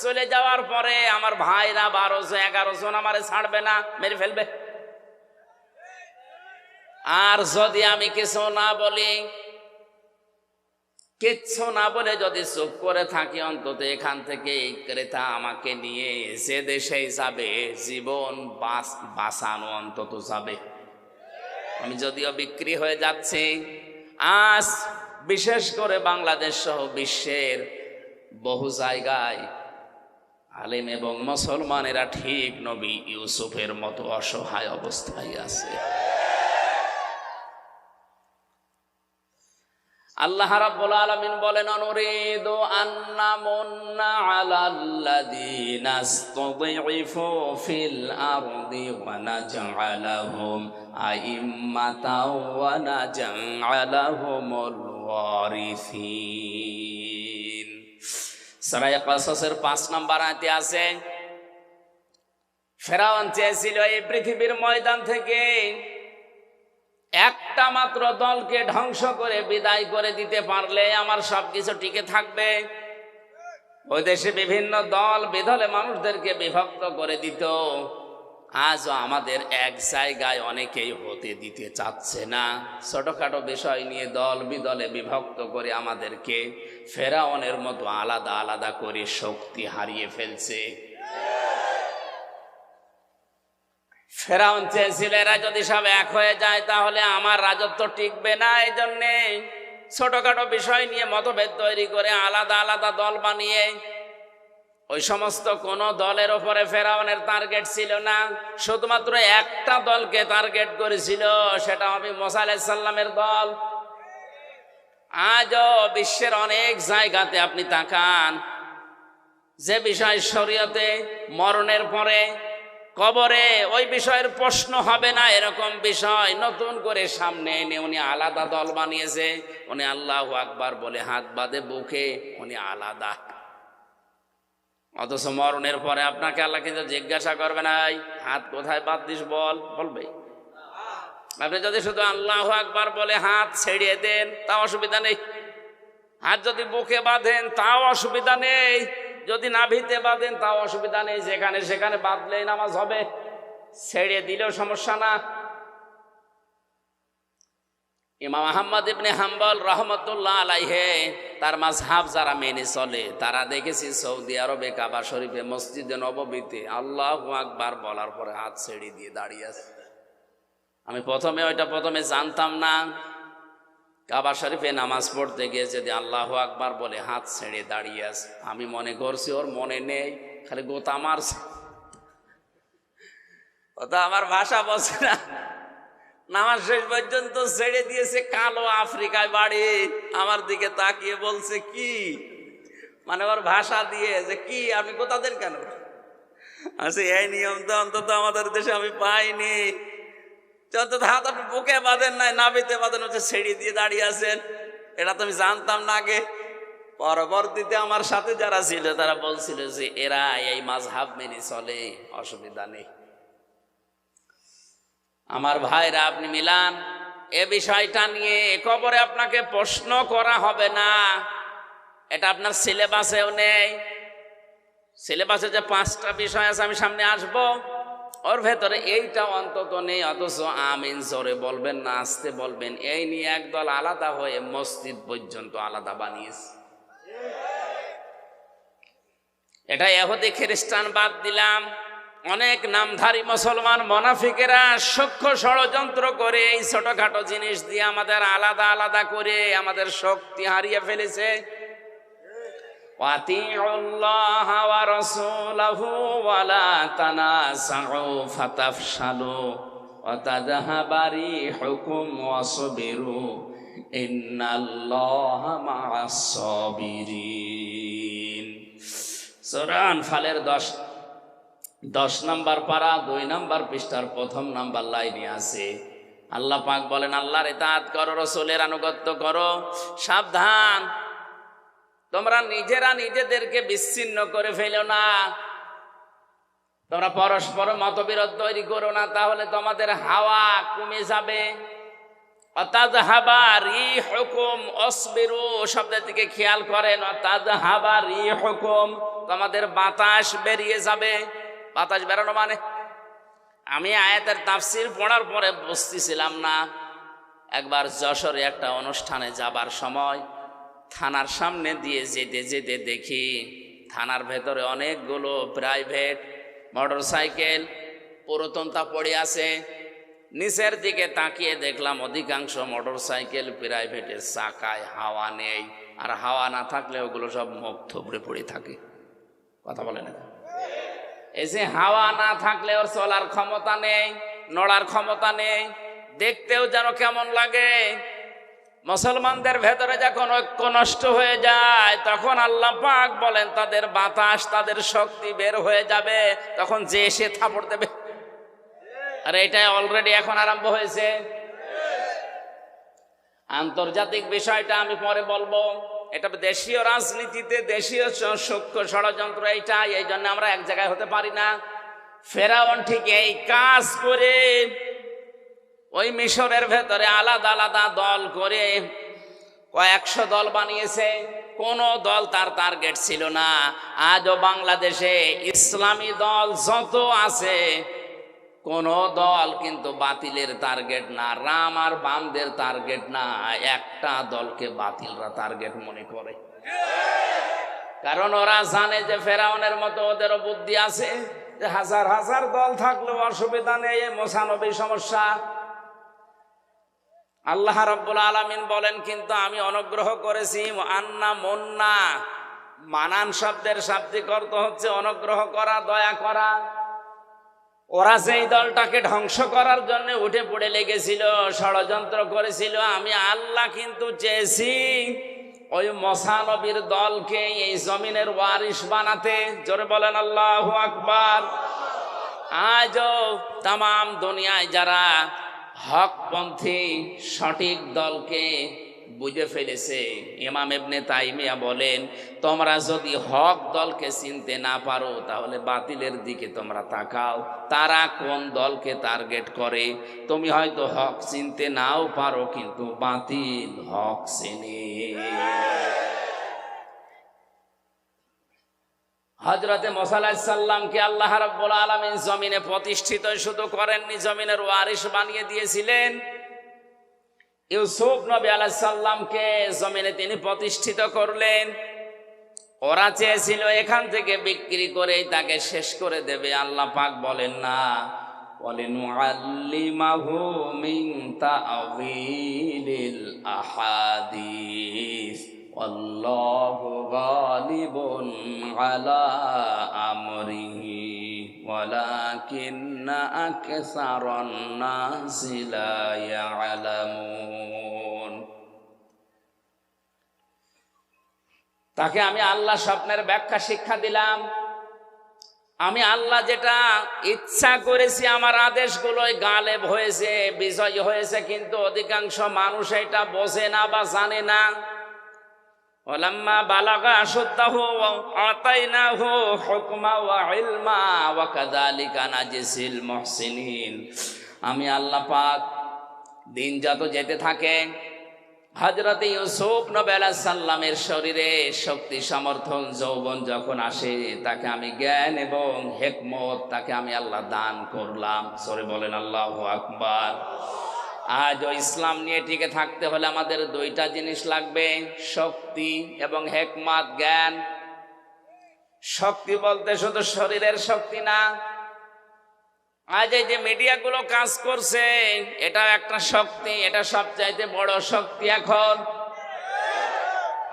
চলে যাওয়ার পরে আমার ভাইরা 12-11 জন আমারে ছাড়বে না, মেরে ফেলবে। আর যদি আমি কিছু না বলি, কিচ্ছু না বলে যদি চুপ করে থাকি, অন্তত এখান থেকে ক্রেতা আমাকে নিয়ে যে দেশেই যাবে, জীবন বাঁচানো অন্তত যাবে। আমি যদিও বিক্রি হয়ে যাচ্ছি, আজ বিশেষ করে বাংলাদেশ সহ বিশ্বের বহু জায়গায় আলেম এবং মুসলমানেরা ঠিক নবী ইউসুফের মতো অসহায় অবস্থায় আছে। আল্লাহ রাব্বুল আলামিন বলেন, অনুরিদু আন্নামুন্না আলাল্লাযীনা ইসতুযইফু ফিল আরদি ওয়া নাজআলাহুম আইম্মাতাও ওয়া নাজআলাহুমুল ওয়ারিসিন। সূরা কাসাসের 5 নম্বর আয়াতে আছে, ফেরাউন চেয়েছিল এই পৃথিবীর ময়দান থেকে একটা মাত্র দলকে ধ্বংস করে বিদায় করে দিতে পারলে আমার সবকিছু টিকে থাকবে। ওই দেশে বিভিন্ন দল বিদলে মানুষদেরকে বিভক্ত করে দিত। আজও আমাদের এক জায়গায় অনেকেই হতে দিতে চাচ্ছে না। ছোটখাটো বিষয় নিয়ে দল বিদলে বিভক্ত করে আমাদেরকে ফেরাউনের মতো আলাদা আলাদা করে শক্তি হারিয়ে ফেলছে। ফেরাউন চেয়েছিল এরা যদি সব এক হয়ে যায় তাহলে আমার রাজত্ব টিকবে না। এই জন্যে ছোটখাটো বিষয় নিয়ে মতভেদ তৈরি করে আলাদা আলাদা দল বানিয়ে, ওই সমস্ত কোন দলের ওপরে ফেরাউনের টার্গেট ছিল না, শুধুমাত্র একটা দলকে টার্গেট করেছিল, সেটা হবে মুসা আলাইহিস সালামের দল। আজও বিশ্বের অনেক জায়গাতে আপনি তাকান, যে বিষয় শরীয়তে মরণের পরে কবরে ওই বিষয়ের প্রশ্ন হবে না, এরকম বিষয় নতুন করে সামনে এনে উনি আলাদা দল বানিয়েছে। উনি আল্লাহু আকবার বলে হাত বাঁধে বুকে, উনি আলাদা। অথচ মরণের পরে আপনাকে আল্লাহ কিন্তু জিজ্ঞাসা করবে না, হাত কোথায় বাদ দিস বলবে। আপনি যদি শুধু আল্লাহু আকবার বলে হাত ছেড়িয়ে দেন তাও অসুবিধা নেই, হাত যদি বুকে বাঁধেন তাও অসুবিধা নেই, যদি নাভিতে বাঁধেন তাও অসুবিধা নেই, যেখানে সেখানে বাঁধলেই নামাজ হবে, ছেড়ে দিলেও সমস্যা না। ইমাম আহমদ ইবনে হাম্বল রহমতুল্লাহ আলাইহে তার মাযহাব যারা মেনে চলে তারা দেখেছি সৌদি আরবে কাবা শরীফে মসজিদে নববীতে আল্লাহু আকবার বলার পরে হাত ছেড়ে দিয়ে দাঁড়িয়ে আছে। আমি প্রথমে জানতাম না, কাবা শরীফে নামাজ পড়তে গিয়ে যদি আল্লাহু আকবার বলে হাত ছেড়ে দাঁড়িয়ে আছে, আমি মনে করছি ওর মনে নেই, খালি গোতা মারছে। ও তো আমার ভাষা বলছে না, নামাজ শেষ পর্যন্ত ছেড়ে দিয়েছে। কালো আফ্রিকায় বাড়ি, আমার দিকে তাকিয়ে বলছে কি, মানে ওর ভাষা দিয়ে যে কি আপনি গোতা দেন কেন? আচ্ছা, এই নিয়ম তো অন্তত আমাদের দেশে আমি পাইনি। যত হাত আপনি বুকে বাঁধেন নাই, নাবিতে বাঁধেন, হচ্ছে ছেড়ে দিয়ে দাঁড়িয়ে আছেন, এটা তো আমি জানতাম না আগে। পরবর্তীতে আমার সাথে যারা ছিল তারা বলছিল যে এরা এই মাযহাব মেনে চলে, অসুবিধা নেই। আমার ভাইরা, আপনি মিলান, এ বিষয়টা নিয়ে কবরে আপনাকে প্রশ্ন করা হবে না, এটা আপনার সিলেবাসেও নেই। সিলেবাসে যে 5টা বিষয় আছে, আমি সামনে আসব, ওর ভেতরে এইটা অন্তত নেই। অথচ আমিন জোরে বলবেন না আস্তে বলবেন, এই নিয়ে একদল আলাদা হয়ে মসজিদ পর্যন্ত আলাদা বানিয়েছে। এটা ইহুদি খ্রিস্টান বাদ দিলাম, অনেক নামধারী মুসলমান মুনাফিকেরা সূক্ষ্ম ষড়যন্ত্র করে এই ছোটখাটো জিনিস দিয়ে আমাদের আলাদা আলাদা করে আমাদের শক্তি হারিয়ে ফেলেছে। ওয়াতিউল্লাহ ওয়া রাসূলাহু ওয়া লা তানাসাউ ফাতাফশালু ওয়া তাযহাবা রিহুকুম ওয়াসবিরু ইন্নাল্লাহা মা'আস সাবিরিন। সূরা আনফালের 10 নম্বর পারা 2 নম্বর পৃষ্ঠার 1ম নম্বর লাইনে আছে, আল্লাহ পাক বলেন, আল্লাহর ইতাআত করো, রাসূলের আনুগত্য করো, সাবধান তোমরা নিজেরা নিজেদেরকে বিচ্ছিন্ন করে ফেলো না, তোমরা পরস্পর মতবিরোধ তৈরি করো না, তাহলে তোমাদের হাওয়া কমে যাবে। অতাযহাবা রিহুকুম ওয়াসবিরু শব্দের দিকে খেয়াল করেন, অতাযহাবা রিহুকুম, তোমাদের বাতাস বেরিয়ে যাবে। বাতাস বেরোনো মানে, আমি আয়াতের তাফসীর পড়ার পরে বুঝতেছিলাম না। একবার যশোরে একটা অনুষ্ঠানে যাবার সময় থানার সামনে দিয়ে যেতে যেতে দেখি থানার ভেতরে অনেকগুলো প্রাইভেট মোটরসাইকেল পুরাতনতা পড়ে আছে। নিচের দিকে তাকিয়ে দেখলাম অধিকাংশ মোটরসাইকেল প্রাইভেটের চাকায় হাওয়া নেই, আর হাওয়া না থাকলে ওগুলো সব মুখ থুবড়ে পড়ে থাকে। কথা বলে না, এই যে হাওয়া না থাকলে ওর চলার ক্ষমতা নেই, নড়ার ক্ষমতা নেই, দেখতেও যেন কেমন লাগে। মুসলমানদের ভেতরে যখন ঐক্য নষ্ট হয়ে যায়, তখন আল্লাহ পাক বলেন তাদের বাতাস, তাদের শক্তি বের হয়ে যাবে, তখন যে এসে থাপড় দেবে। আর এটা অলরেডি এখন আরম্ভ হয়েছে। আন্তর্জাতিক বিষয়টা আমি পরে বলবো, এটা দেশীয় রাজনীতিতে দেশীয় সূক্ষ্ম ষড়যন্ত্র এইটা, এই জন্য আমরা এক জায়গায় হতে পারি না। ফেরাউন ঠিক এই কাজ করে ওই মিশরের ভেতরে আলাদা আলাদা দল করে কয়েকশো দল বানিয়েছে, কোন দল তার টার্গেট ছিল না। আজও বাংলাদেশে ইসলামী দল যত আছে, কোন দল কিন্তু বাতিলের টার্গেট না, রাম আর বামদের টার্গেট না, একটা দলকে বাতিলরা টার্গেট মনে করে। কারণ ওরা জানে যে ফেরাউনের মতো ওদেরও বুদ্ধি আছে, যে হাজার হাজার দল থাকলেও অসুবিধা নেই, 95 সমস্যা। আল্লাহ রাব্বুল আলামিন বলেন, কিন্তু আমি অনুগ্রহ করেছি আন্না মুন্না, মানান শব্দের শাব্দিক অর্থ হচ্ছে অনুগ্রহ করা, দয়া করা। ওরা যেই দলটাকে ধ্বংস করার জন্য উঠে পড়ে লেগেছিল, ষড়যন্ত্র করেছিল, আমি আল্লাহ কিন্তু চেয়েছি ওই মুসা নবীর দলকে এই জমিনের ওয়ারিস বানাতে। জোরে বলেন আল্লাহু আকবার। আজও তাম দুনিয়ায় যারা হকপন্থী সঠিক দলকে বুঝে ফেলেছে, ইমাম ইবনে তাইমিয়া বলেন, তোমরা যদি হক দলকে চিনতে না পারো তাহলে বাতিলের দিকে তোমরা তাকাও, তারা কোন দলকে টার্গেট করে। তুমি হয়তো হক চিনতে নাও পারো, কিন্তু বাতিল হক চিনে। হযরতে মুসা আলাইহিস সালামকে আল্লাহ রাব্বুল আলামিন জমিনে প্রতিষ্ঠিত শুধু করেননি, জমিনের ওয়ারিস বানিয়ে দিয়েছিলেন। ইউসুফ নবী আলাইহিস সালামকে জমিনে তিনি প্রতিষ্ঠিত করলেন। ওরা চেয়েছিল এখান থেকে বিক্রি করে তাকে শেষ করে দেবে, আল্লাহ পাক বলেন না, وَلِنُعَلِّمَهُ مِن تَأْوِيلِ الْأَحَادِيثِ وَاللَّهُ غَالِبٌ عَلَى أَمْرِهِ وَلَكِنَّ أَكْثَرَ النَّاسِ لَا يَعْلَمُونَ। তাকে আমি আল্লাহ স্বপ্নের ব্যাখ্যা শিক্ষা দিলাম। আমি আল্লাহ যেটা ইচ্ছা করেছি আমার আদেশগুলোই গালেব হয়েছে, বিজয় হয়েছে, কিন্তু অধিকাংশ মানুষ এটা বোঝে না বা জানে না। ওয়ালাম্মা বালাগা আশুদ্দাহু আতাইনাহু হুকমা ওয়া ইলমা ওয়া কাযালিকা নাজিসিল মুহসিনিন। আমি আল্লাহ পাক দিন যত যেতে থাকে, হযরত ইউসুফ নবী আলাইহিস সালামের শরীরে শক্তি সমর্থন যৌবন যখন আসে, তাকে আমি জ্ঞান এবং হিকমত তাকে আমি আল্লাহ দান করলাম। সরে বলেন আল্লাহু আকবার। আজ ওই ইসলাম নিয়ে টিকে থাকতে হলে আমাদের দুইটা জিনিস লাগবে, শক্তি এবং হিকমত, জ্ঞান। শক্তি বলতে শুধু শরীরের শক্তি না, আজ এই যে মিডিয়াগুলো কাজ করছে এটা একটা শক্তি, এটা সবচাইতে বড় শক্তি। এখন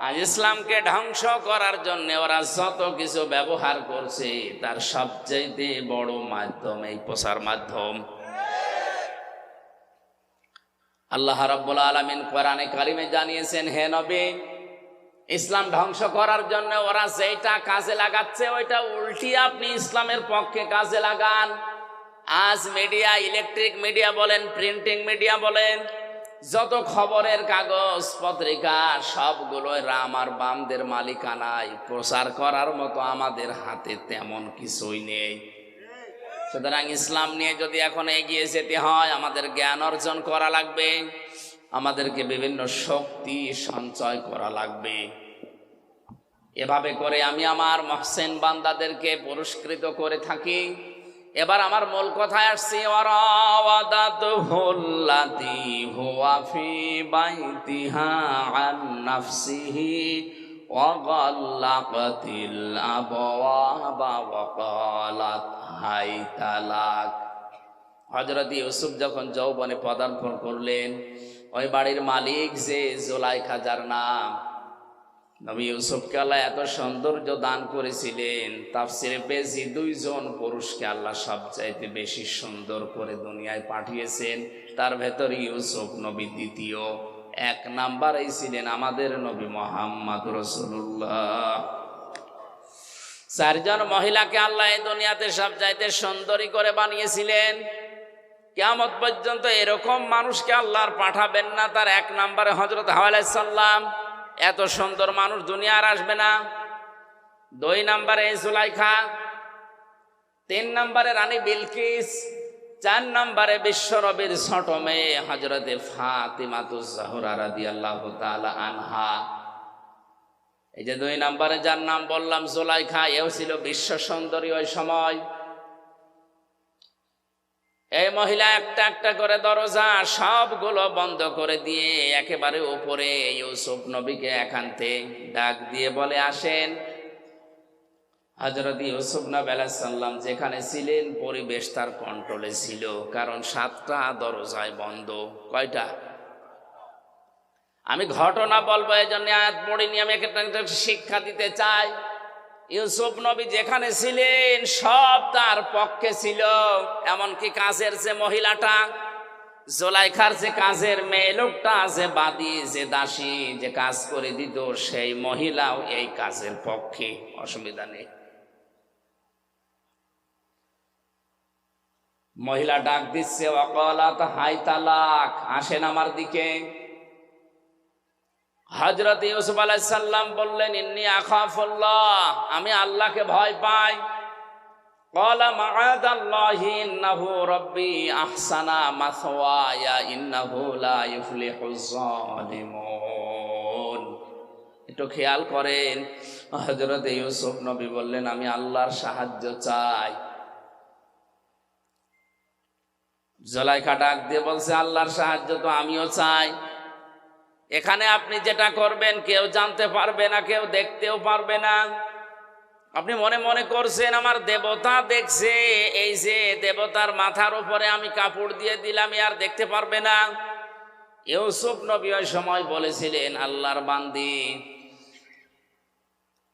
আজ ইসলামকে ধ্বংস করার জন্য ওরা যত কিছু ব্যবহার করছে তার সবচাইতে বড় মাধ্যম এই প্রচার মাধ্যম। আল্লাহ রাব্বুল আলামিন কোরআনে কারিমে জানিয়েছেন, হে নবী, ইসলাম ধ্বংস করার জন্য ওরা যেটা কাজে লাগাচ্ছে ওইটা উল্টি আপনি ইসলামের পক্ষে কাজে লাগান। আজ মিডিয়া, ইলেকট্রিক মিডিয়া বলেন, প্রিন্টিং মিডিয়া বলেন, যত খবরের কাগজ পত্রিকা সবগুলো রাম আর বামদের মালিকানায়। প্রচার করার মতো আমাদের হাতে তেমন কিছুই নেই। সুতরাং ইসলাম নিয়ে যদি এখন এগিয়ে যেতে হয় আমাদের জ্ঞান অর্জন করা লাগবে, আমাদেরকে বিভিন্ন শক্তি সঞ্চয় করা লাগবে। এভাবে করে আমি আমার মুহসিন বান্দাদেরকে পুরস্কৃত করে থাকি। এবার আমার মূল কথায় আসছি, ওয়ারাওয়াদাতুহুল্লাতী হুয়া ফি বাইতিহা আন নাফসিহি ওয়া গাল্লাকাতিল আবওয়াবা ওয়া ক্বালাত হাইতা লাক। হযরত ইউসুফ যখন যৌবনে পদার্পণ করলেন, ওই বাড়ির মালিক যে জুলাইখা, যার নাম, নবী ইউসুফকে আল্লাহ এত সৌন্দর্য দান করেছিলেন, তাফসিরে পেয়েছি দুইজন পুরুষকে আল্লাহ সবচাইতে বেশি সুন্দর করে দুনিয়ায় পাঠিয়েছেন। তার ভেতর ইউসুফ নবী দ্বিতীয়, এক নাম্বারেই ছিলেন আমাদের নবী মুহাম্মদ রাসূলুল্লাহ। চারজন মহিলাকে আল্লাহ এই দুনিয়াতে সবচাইতে সুন্দরী করে বানিয়েছিলেন। কিয়ামত পর্যন্ত এরকম মানুষকে আল্লাহ আর পাঠাবেন না। তার এক নাম্বারে হযরত হাওয়া আলাইহিস সালাম, এত সুন্দর মানুষ দুনিয়া আর আসবে না। দুই নাম্বারে জুলাইখা, তিন নাম্বারে রানী বিলকিস, চার নাম্বারে বিশ্বনবীর ছোট মেয়ে হযরতে ফাতিমাতুজ জাহরা রাদিয়াল্লাহু তাআলা আনহা। এই যে দুই নাম্বারে যার নাম বললাম জুলাইখা, এও ছিল বিশ্ব সুন্দরী ওই সময়। এই মহিলা একটা একটা করে দরজা সবগুলো বন্ধ করে দিয়ে একেবারে উপরে ইউসুফ নবীকে একান্তে ডাক দিয়ে বলে, আসেন। হযরত ইউসুফ নবী আলাইহিস সালাম যেখানে ছিলেন পরিবেশ তার কন্ট্রোলে ছিল, কারণ 7টা দরজায় বন্ধ। কয়টা? আমি ঘটনা বলবো, এই জন্য আয়াত পড়িনি, আমি একটা শিক্ষা দিতে চাই। ইউসুফ নবী যেখানে ছিলেন সব তার পক্ষে ছিল, এমনকি কাজের যে মহিলাটা, জুলাইখার যে কাজের মেয়ে লোকটা, যে বাদী, যে দাসী, যে কাজ করে দিত, সেই মহিলাও এই কাজের পক্ষে, অসুবিধা নেই। মহিলা ডাক দিচ্ছে, ওয়াকালাত হাইতা লাক, আসেন আমার দিকে। হযরত ইউসুফ আলাইহিস সালাম বললেন, ইন্নী আখাফুল্লাহ, আমি আল্লাহকে ভয় পাই। ক্বালা মাআযাল্লাহি ইন্নাহু রাব্বি আহসানা মাসওয়ায়া ইন্নাহু লা ইফলিহুজ জালিমুন। একটু খেয়াল করেন, হযরত ইউসুফ নবী বললেন, আমি আল্লাহর সাহায্য চাই। জুলাইখা ডাক দিয়ে বলছে, আল্লাহর সাহায্য তো আমিও চাই। এখানে আপনি যেটা করবেন কেউ জানতে পারবে না, কেউ দেখতেও পারবে না। আপনি মনে মনে করছেন আমার দেবতা দেখছে, এই যে দেবতার মাথার উপরে আমি কাপড় দিয়ে দিলাম, আর দেখতে পারবে না। ইউসুফ নবী ওই সময় বলেছিলেন, আল্লাহর বান্দি,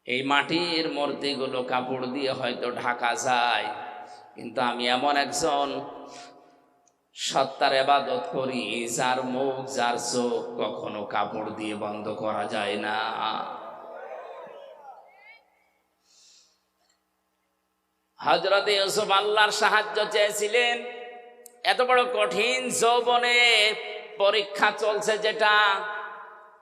এই মাটির মূর্তিগুলো কাপড় দিয়ে হয়তো ঢাকা যায়, কিন্তু আমি এমন একজন সত্তার ইবাদত করি যার মুখ যার চোখ কখনো কাপড় দিয়ে বন্ধ করা যায় না। হযরত ইউসুফ আল্লাহর সাহায্য চেয়েছিলেন। এত বড় কঠিন যৌবনে পরীক্ষা চলছে, যেটা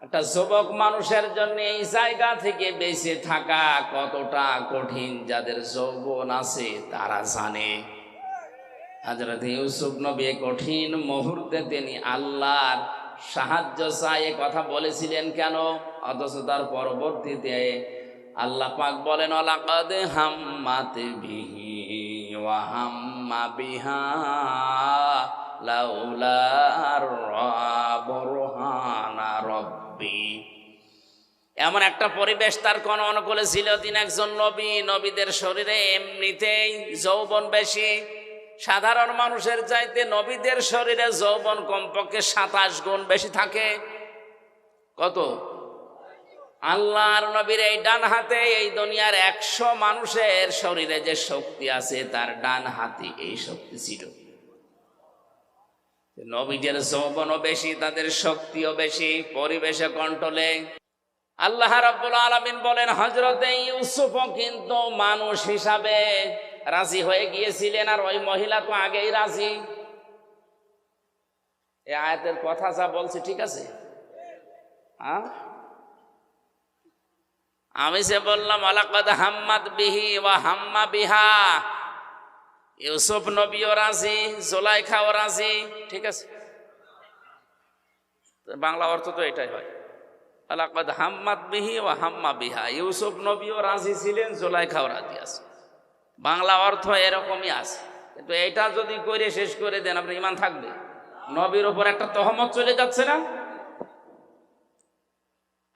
একটা যুবক মানুষের জন্য এই জায়গা থেকে বেঁচে থাকা কতটা কঠিন, যাদের যৌবন আছে তারা জানে। হযরত ইউসুফ নবী কঠিন মুহূর্তে তিনি আল্লাহর সাহায্য চাই কথা বলেছিলেন কেন? অথচ তার পরবর্তীতে আল্লাহ পাক বলেন, লাকাদ হাম্মাত বিহি ওয়া হাম্মা বিহা লাউলা বুরহানা রাব্বি। এমন একটা পরিবেশ তার কোন অনুকূলে ছিল। তিনি একজন নবী, নবীদের শরীরে এমনিতেই যৌবন বেশি। সাধারণ মানুষের চাইতে নবীদের শরীরে যৌবন কমপক্ষে 27 গুণ বেশি থাকে। কত? আল্লাহর নবীর এই ডান হাতে এই দুনিয়ার 100 মানুষের শরীরে যে শক্তি আছে তার ডান হাতে এই শক্তি ছিল। নবীদের যৌবনও বেশি, তাদের শক্তিও বেশি, পরিবেশে কন্ট্রোলে। আল্লাহ রাব্বুল আলামিন বলেন, হযরতে ইউসুফও কিন্তু মানুষ হিসাবে রাজি হয়ে গিয়েছিলেন, আর ওই মহিলা তো আগেই রাজি। এই আয়াতের কথা যা বলছে ঠিক আছে? হ্যাঁ, আমি যে বললাম লাকাদ হাম্মাত বিহি ওয়া হাম্মা বিহা, ইউসুফ নবীও রাজি, জুলাইখাও রাজি, ঠিক আছে? বাংলা অর্থ তো এটাই হয়, লাকাদ হাম্মাত বিহি ওয়া হাম্মা বিহা। ইউসুফ নবীও রাজি ছিলেন, জুলাইখাও রাজি আছে। বাংলা অর্থ এরকমই আছে, কিন্তু এটা যদি করে শেষ করে দেন আপনার ঈমান থাকবে? নবীর উপর একটা তহমত চলে যাচ্ছে না?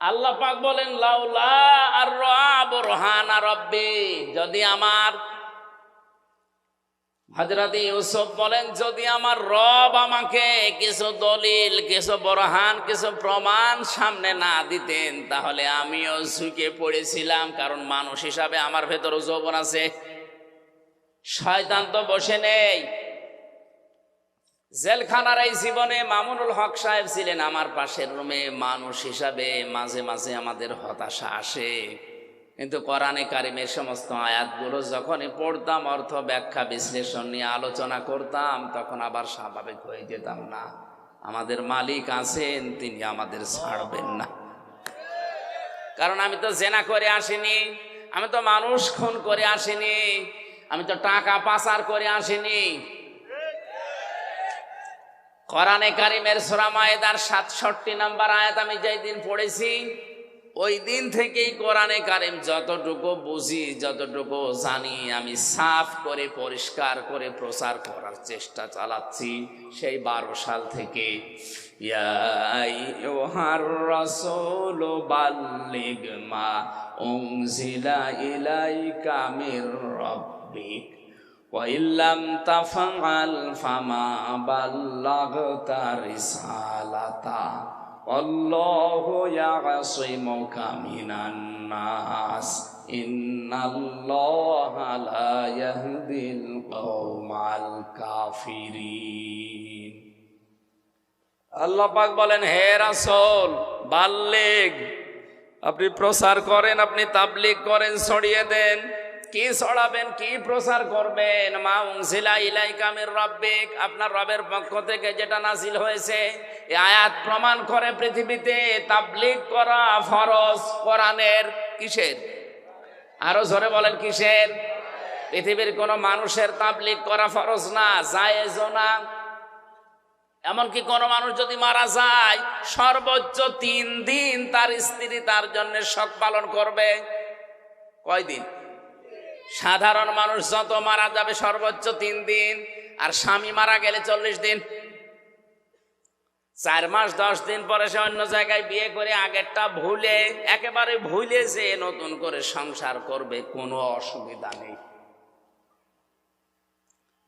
আল্লাহ পাক বলেন, লাউলা বুরহানা রাব্বি, যদি আমার, হযরত ইউসুফ বলেন, যদি আমার রব আমাকে কিছু দলিল, কিছু বুরহান, কিছু প্রমাণ সামনে না দিতেন, তাহলে আমিও ঝুঁকে পড়েছিলাম। কারণ মানুষ হিসাবে আমার ভেতরও যৌবন আছে। শয়তান তো বসে নেই। জেলখানার এই জীবনে মামুনুল হক সাহেব ছিলেন আমার পাশের রুমে। মানুষ হিসাবে মাঝে মাঝে আমাদের হতাশা আসে, কিন্তু কোরআনে কারিমের সমস্ত আয়াতগুলো যখনই পড়তাম, অর্থ ব্যাখ্যা বিশ্লেষণ নিয়ে আলোচনা করতাম, তখন আবার স্বাভাবিক হয়ে যেতাম। না, আমাদের মালিক আছেন, তিনি আমাদের ছাড়বেন না। কারণ আমি তো জেনা করে আসিনি, আমি তো মানুষ খুন করে আসিনি, আমি তো টাকা পাচার করে আসিনি। কোরআনে কারিমের সূরা মায়েদার 67 নম্বর আয়াত আমি যেই দিন পড়েছি, ওই দিন থেকেই কোরআনে কারিম যতটুকু বুঝি, যতটুকু জানি, আমি সাফ করে পরিষ্কার করে প্রচার করার চেষ্টা চালাচ্ছি সেই 12 সাল থেকে। ইয়া আইয়ুহার রাসূলু বাল্লিগ মা উনজিলা ইলাইকা মির রাব্বিক ওয়া ইল্লাম তাফআল ফামা বাল্লাগতা রিসালাতা আল্লাহু ইয়াসিমুকা মিনান নাস ইন্নাল্লাহা লা ইয়াহদিল কওমাল কাফিরিন। আল্লাহ পাক বলেন, হে রাসূল, বাল্লিগ, আপনি প্রচার করেন, আপনি তাবলীগ করেন, ছড়িয়ে দেন। কি ছড়াবেন, কি প্রচার করবেন? মা উনজিলা ইলাইকা মির রাব্বিক, আপনার রবের পক্ষ থেকে যেটা নাজিল হয়েছে। এই আয়াত প্রমাণ করে পৃথিবীতে তাবলীগ করা ফরজ কোরআনের। কিসের? আরো জোরে বলেন, কিসের? পৃথিবীর কোন মানুষের তাবলীগ করা ফরজ না, জায়েজও না। এমনকি কোন মানুষ যদি মারা যায়, সর্বোচ্চ 3 দিন তার স্ত্রী তার জন্য শোক পালন করবে। কয়দিন? সাধারণ মানুষ যত মারা যাবে সর্বোচ্চ 3 দিন, আর স্বামী মারা গেলে 40 দিন। 4 মাস 10 দিন পরে সে অন্য জায়গায় বিয়ে করে আগেরটা একেবারে ভুলে যে নতুন করে সংসার করবে, কোনো অসুবিধা নেই।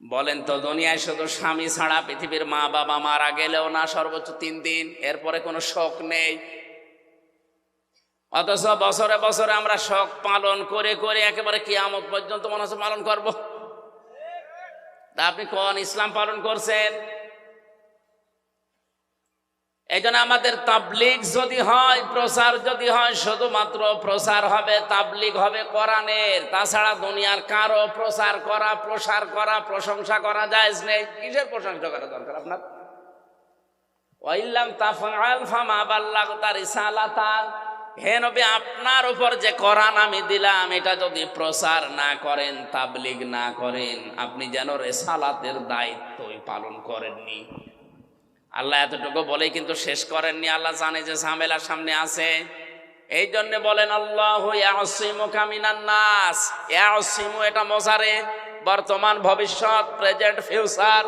বলেন তো, দুনিয়ায় শুধু স্বামী ছাড়া পৃথিবীর মা বাবা মারা গেলেও না সর্বোচ্চ 3 দিন, এরপরে কোনো শোক নেই। অথচ বছরে বছরে আমরা শোক পালন করে করে একেবারে কিয়ামত পর্যন্ত মনে হচ্ছে পালন করব। তা আপনি কোন ইসলাম পালন করছেন? এই জন্য আমাদের তাবলিগ যদি হয়, প্রচার যদি হয়, শুধুমাত্র প্রচার হবে, তাবলিগ হবে কোরআনের। তাছাড়া দুনিয়ার কারো প্রচার করা, প্রসার করা, প্রশংসা করা জায়েজ নেই। কিসের প্রশংসা করা দরকার আপনার? ওয়াইল্লাম তাফআল ফামা বাল্লাগতা রিসালাতা। হে নবী, আপনার উপর যে কোরআন আমি দিলাম, এটা যদি প্রচার না করেন, তাবলিগ না করেন, আপনি যেন রিসালাতের দায়িত্বই পালন করেননি। আল্লাহ এতটুকু বলেই কিন্তু শেষ করেননি। আল্লাহ জানে যে ঝামেলা সামনে আছে, এই জন্য বলেন আল্লাহু ইয়াসিমুকা মিনান নাস। ইয়াসিমু এটা মোজারে, বর্তমান, ভবিষ্যৎ, প্রেজেন্ট, ফিউচার।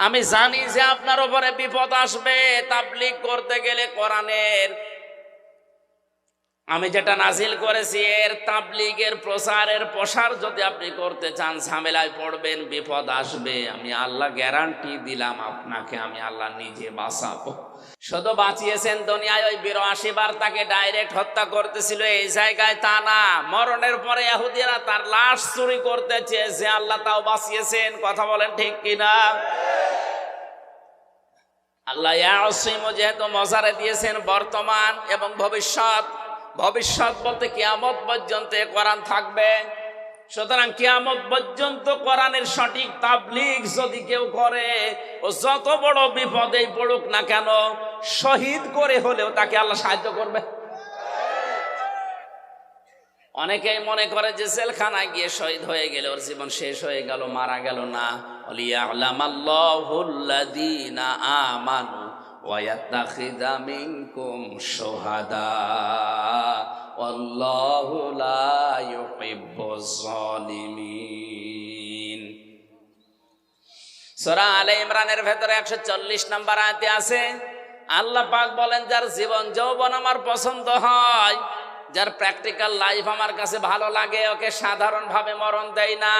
আমি জানি যে আপনার উপরে বিপদ আসবে তাবলীগ করতে গেলে কোরআনের। আমি যেটা নাজিল করেছি এর তাবলীগের প্রচারের প্রসার যদি আপনি করতে চান, ঝামেলায় পড়বেন, বিপদ আসবে। আমি আল্লাহ গ্যারান্টি দিলাম আপনাকে, আমি আল্লাহ নিজে বাঁচাবো। শুধু বাঁচিয়েছেন দুনিয়ায়, ওই 82 বার তাকে ডাইরেক্ট হত্যা করতেছিল এই জায়গায় তা না, মরণের পরে ইহুদিরা তার লাশ চুরি করতে চেয়েছে, আল্লাহ তাও বাঁচিয়েছেন। কথা বলেন ঠিক কিনা? আল্লাহ ইয়াসিমু যেহেতু মজারে দিয়েছেন বর্তমান এবং ভবিষ্যৎ, ভবিষ্যৎ বলতে কিয়ামত পর্যন্ত কোরআন থাকবে। সুতরাং কিয়ামত পর্যন্ত কোরআনের সঠিক তাবলীগ যদি কেউ করে, ও যত বড় বিপদেই পড়ুক না কেন, শহীদ করে হলেও তাকে আল্লাহ সাহায্য করবে। অনেকেই মনে করে যে জেলখানায় গিয়ে শহীদ হয়ে গেলে ওর জীবন শেষ হয়ে গেল, মারা গেল না। লিয়া'লামাল্লাহুল্লাযীনা আমানু ওয়া ইয়াত্তাখিযা মিনকুম শুহাদা ওয়াল্লাহু লা ইউহিব্বুজ যালিমিন। সূরা আলে ইমরানের ভেতরে 140 নম্বর আয়াতে আছে, আল্লাহ পাক বলেন, যার জীবন যৌবন আমার পছন্দ হয়, যার প্র্যাকটিক্যাল লাইফ আমার কাছে ভালো লাগে, ওকে সাধারণভাবে মরণ দেয় না,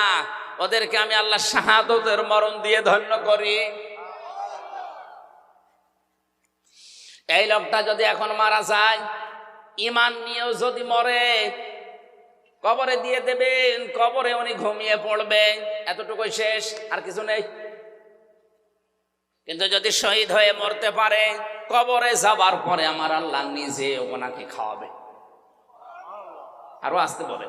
ওদেরকে আমি আল্লাহ শাহাদাতের মরণ দিয়ে ধন্য করি। এই লোকটা যদি এখন মারা যায়, ঈমান নিয়েও যদি মরে, কবরে দিয়ে দেবেন, কবরে উনি ঘুমিয়ে পড়বে, এতটুকুই শেষ, আর কিছু নেই। কিন্তু যদি শহীদ হয়ে মরতে পারে, কবরে যাবার পরে আমার আল্লাহ নিজে ওনাকে খাওয়াবে। আরো আসতে বলে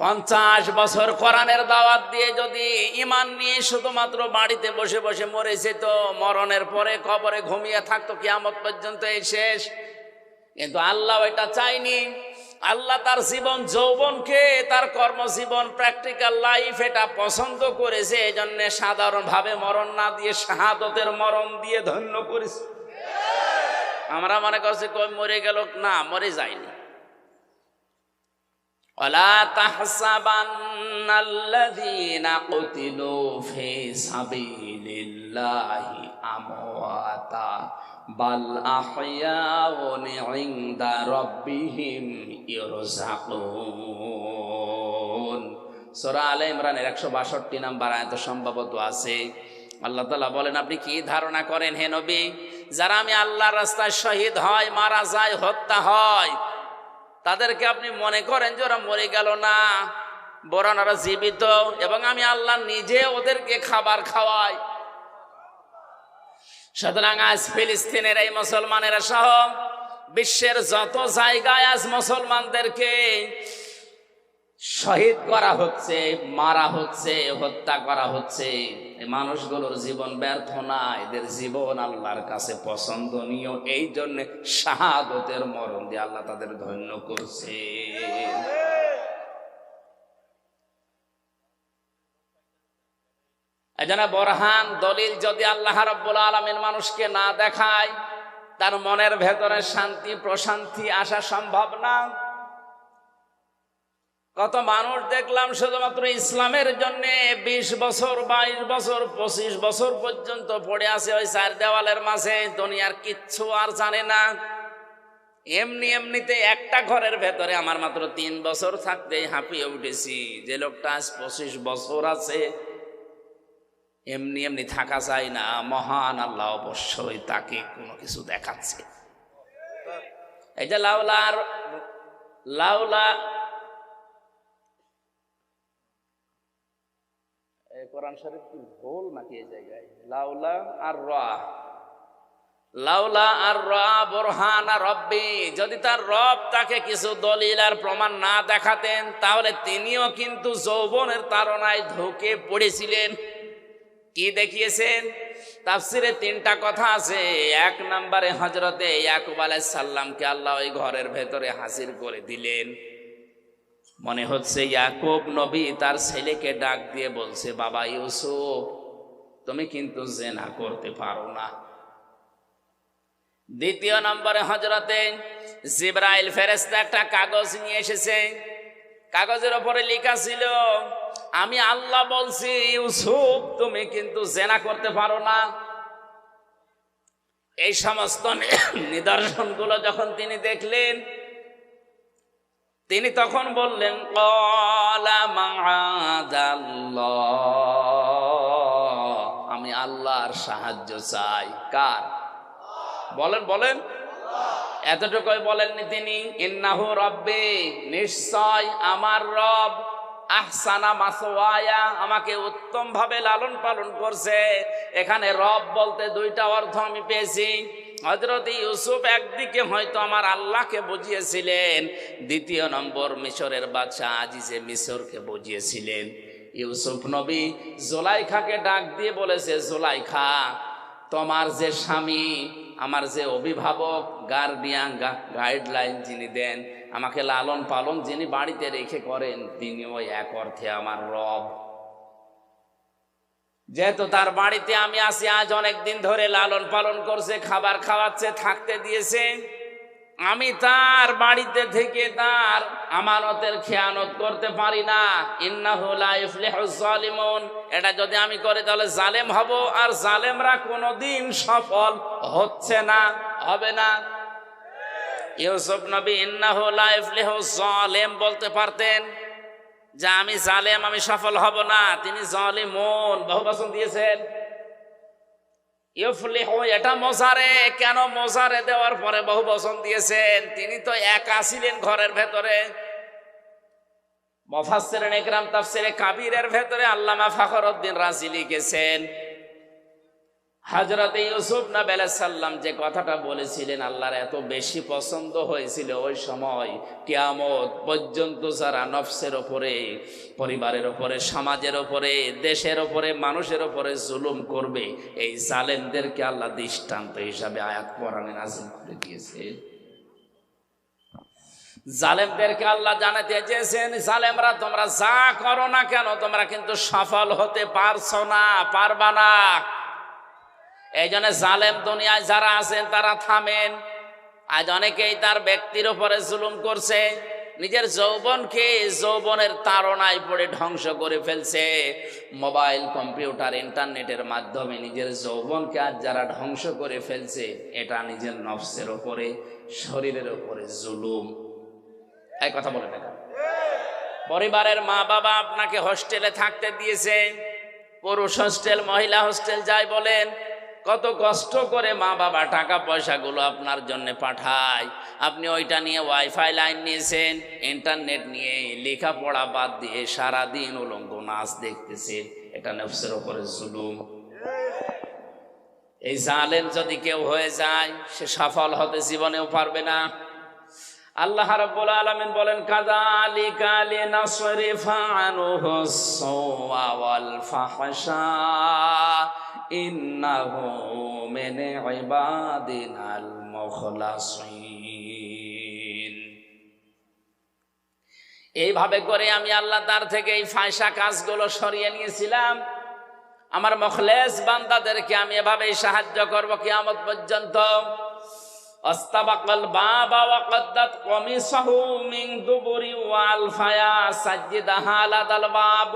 50 বছর কোরআনের দাওয়াত দিয়ে যদি ঈমান নিয়ে শুধুমাত্র বাড়িতে বসে বসে মরেছে, তো মরণের পরে কবরে ঘুমিয়ে থাকতো কিয়ামত পর্যন্ত, এই শেষ। কিন্তু আল্লাহ এটা চাইনি। আল্লাহ তার জীবন যৌবনকে, তার কর্মজীবন, প্র্যাকটিক্যাল লাইফ এটা পছন্দ করেছে। এই জন্য সাধারণভাবে মরণ না দিয়ে শাহাদতের মরণ দিয়ে ধন্য করেছে। আমরা মনে করছি কই মরে গেল, না, মরে যায়নি। ওয়ালা তাহসাবান্নাল্লাযীনা কুতিলু ফি সাবিলিল্লাহি আমওয়াতা বাল আহইয়াউন ইনদা রাব্বিহিম ইরযাকুন। সূরা আলে ইমরানের 162 নম্বর আয়াতে সম্ভবত আছে। আল্লাহ তাআলা বলেন, আপনি কি ধারণা করেন হে নবী, যারা আমি আল্লাহর রাস্তায় শহীদ হয়, মারা যায়, হত্যা হয়, তাদেরকে আপনি মনে করেন যে ওরা মরে গেল না, বরং ওরা জীবিত, এবং আমি আল্লাহ নিজে ওদেরকে খাবার খাওয়াই। সুতরাং আজ ফিলিস্তিনের এই মুসলমানেরা সহ বিশ্বের যত জায়গায় আজ মুসলমানদেরকে শহীদ করা হচ্ছে, মারা হচ্ছে, হত্যা করা হচ্ছে, এই মানুষগুলোর জীবন ব্যর্থ না, এদের জীবন আল্লাহর কাছে পছন্দনীয়। এই জন্য শাহাদতের মরণ দিয়ে আল্লাহ তাদের ধন্য করছে। এজন্য বরহান, দলিল যদি আল্লাহ রাব্বুল আলামিন মানুষকে না দেখায়, তার মনের ভেতরে শান্তি প্রশান্তি আসা সম্ভব না। কত মানুষ দেখলাম শুধুমাত্র ইসলামের জন্য 20 বছর 22 বছর 25 বছর পর্যন্ত পড়ে আছে ওই চার দেওয়ালের মাঝে, দুনিয়ার কিচ্ছু আর জানে না। এমনিতে একটা ঘরের ভেতরে আমার মাত্র 3 বছর থাকতেই হাঁপিয়ে উঠেছি। যে লোকটা আজ 25 বছর আছে, এমনি থাকা যায় না। মহান আল্লাহ অবশ্যই তাকে কোনো কিছু দেখাচ্ছে। এই যে লাউলা কোরআন শরীফ কি ভুল নাকি এই জায়গায়? লাউলা আর রা বুরহানা রব্বি, যদি তার রব তাকে কিছু দলিল আর প্রমাণ না দেখাতেন তাহলে তিনিও কিন্তু যৌবনের তাড়নায় ধোঁকে পড়েছিলেন। কি দেখিয়েছেন? তাফসিরে 3টা কথা আছে। 1 নম্বরে হযরতে ইয়াকুব আলাইহিস সালামকে আল্লাহ ওই ঘরের ভেতরে হাজির করে দিলেন। মনে হচ্ছে ইয়াকুব নবী তার ছেলেকে ডাক দিয়ে বলছে, বাবা ইউসুফ, তুমি কিন্তু জিনা করতে পারো না। 2 নম্বরে হযরতে জিবরাইল ফেরেশতা একটা কাগজ নিয়ে এসেছে। কাগজের উপরে লেখা ছিল, আমি আল্লাহ বলছি ইউসুফ তুমি কিন্তু জিনা করতে পারো না। এই সমস্ত নিদর্শনগুলো যখন তিনি দেখলেন, তিনি তখন বললেন, ক্বালা মাআযাল্লাহ, আমি আল্লাহর সাহায্য চাই। কার? বলেন এতটুকুই বলেননি তিনি। ইন্নাহু রাব্বি, নিশ্চয় আমার রব, আহসানা মাসওয়ায়া, আমাকে উত্তম ভাবে লালন পালন করছে। এখানে রব বলতে 2টা অর্থ আমি পেয়েছি। হযরত ইউসুফ একদিকে হয়তো আমার আল্লাহকে বুঝিয়েছিলেন, 2 নম্বর মিশরের বাদশা আজিজে মিশরকে বুঝিয়েছিলেন। ইউসুফ নবী জুলাইখাকে ডাক দিয়ে বলেছে, জুলাইখা, তোমার যে স্বামী, আমার যে অভিভাবক, গার্ডিয়ান, গাইডলাইন যিনি দেন, আমাকে লালন পালন যিনি বাড়িতে রেখে করেন, তিনিও এক অর্থে আমার রব। যেহেতু তার বাড়িতে আমি আসি, আজ অনেক দিন ধরে লালন পালন করছে, খাবার খাওয়াচ্ছে, থাকতে দিয়েছে, আমি তার বাড়িতে থেকে তার আমানতের খেয়ানত করতে পারি না। ইন্নাহু লা ইফলিহুজ জালিমুন, এটা যদি আমি করি তাহলে জালেম হব, আর জালেমরা কোনোদিন সফল হচ্ছে না, হবে না। ইউসুফ নবী ইন্নাহু লা ইফলিহুজ জালিম বলতে পারতেন, যে আমি জালেম, আমি সফল হব না। তিনি জালিমুন বহুবচন দিয়েছেন। ইফলিহু এটা মোজারে, কেন মোজারে দেওয়ার পরে বহুবচন দিয়েছেন? তিনি তো একা ছিলেন ঘরের ভেতরে। মুফাসসিরিন ইকরাম তাফসিরে কাবীরের ভেতরে আল্লামা ফখরউদ্দীন রাজি লিখেছেন, হযরত ইউসুফ নবী আলাইহিস সালাম যে কথাটা বলেছিলেন আল্লাহর এত বেশি পছন্দ হয়েছিল, ওই সময় কিয়ামত পর্যন্ত যারা নফসের উপরে, পরিবারের উপরে, সমাজের উপরে, দেশের উপরে, মানুষের উপরে জুলুম করবে, এই জালেমদেরকে আল্লাহ দৃষ্টান্ত হিসাবে আয়াত কোরআনে নাযিল করে দিয়েছে। জালেমদেরকে আল্লাহ জানাতে চেয়েছেন, জালেমরা তোমরা যা করো না কেন, তোমরা কিন্তু সফল হতে পারছো না, পারবা না। এই জন্য জালেম দুনিয়ায় যারা আছেন তারা থামেন। আজ অনেকেই তার ব্যক্তির উপরে জুলুম করছে, নিজের যৌবনকে যৌবনের তাড়নায় পড়ে ধ্বংস করে ফেলছে। মোবাইল, কম্পিউটার, ইন্টারনেটের মাধ্যমে নিজের যৌবনকে আজ যারা ধ্বংস করে ফেলছে, এটা নিজের নফসের উপরে, শরীরের উপরে জুলুম। এই কথা বলে দেখা, পরিবারের মা বাবা আপনাকে হোস্টেলে থাকতে দিয়েছে, পুরুষ হোস্টেল, মহিলা হোস্টেল যাই বলেন, কত কষ্ট করে মা বাবা টাকা পয়সাগুলো আপনার জন্য পাঠায়, আপনি ওইটা নিয়ে ওয়াইফাই লাইন নিয়েছেন, ইন্টারনেট নিয়ে লেখাপড়া বাদ দিয়ে সারাদিন উলঙ্গ নাচ দেখতেছেন। এটা নফসের উপরে জুলুম। এই জালেম যদি কেউ হয়ে যায়, সে সফল হতে জীবনেও পারবে না। আল্লাহ রাব্বুল আলামিন বলেন, কাযালিকা লিনাসরিফা আনহুস সুওয়া ওয়াল ফাহশা ইন্নাহু মিন ইবাদিনাল মুখলাসিন। এইভাবে করে আমি আল্লাহ তার থেকে এই ফায়সা কাজগুলো সরিয়ে নিয়েছিলাম। আমার মুখলেস বান্দাদেরকে আমি এভাবেই সাহায্য করব কিয়ামত পর্যন্ত। আস্তাবাকাল বাবা ওয়া কাদ্দাত কমিসাহু মিন দুবুরি ওয়া আলফায়া সাজ্জিদাহা আলাল বাব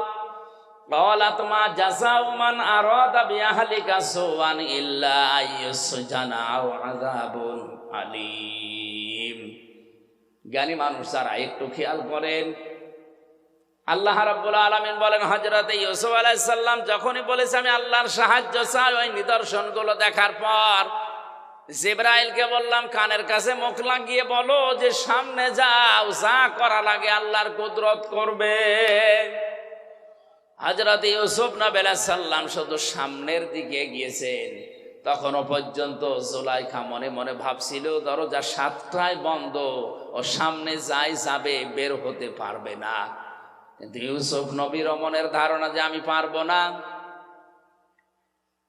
ক্বালাত মা জাযাউ মান আরাদা বিআহলিকা সুআন ইল্লা আইয়ুসজানা আও আযাবুন আলীম। জ্ঞানী মানুষ যারা একটু খেয়াল করেন, আল্লাহ রাব্বুল আলামিন বলেন হযরত ইউসুফ আলাইহিস সালাম যখনই বলেছে আমি আল্লাহর সাহায্য চাই, ওই নিদর্শনগুলো দেখার পর জিবরাইলকে বললাম কানের কাছে মুখ লাগিয়ে বলো যে সামনে যাও, যা করা লাগে আল্লাহর কুদরত করবে। হযরত ইউসুফ নবী আলাইহিস সালাম শুধু সামনের দিকে গিয়েছেন, তখনও পর্যন্ত জুলাইখা মনে মনে ভাবছিল দরজা 7টায় বন্ধ, ও সামনে যাই যাবে, বের হতে পারবে না। কিন্তু ইউসুফ নবীর মনের ধারণা যে আমি পারবো না।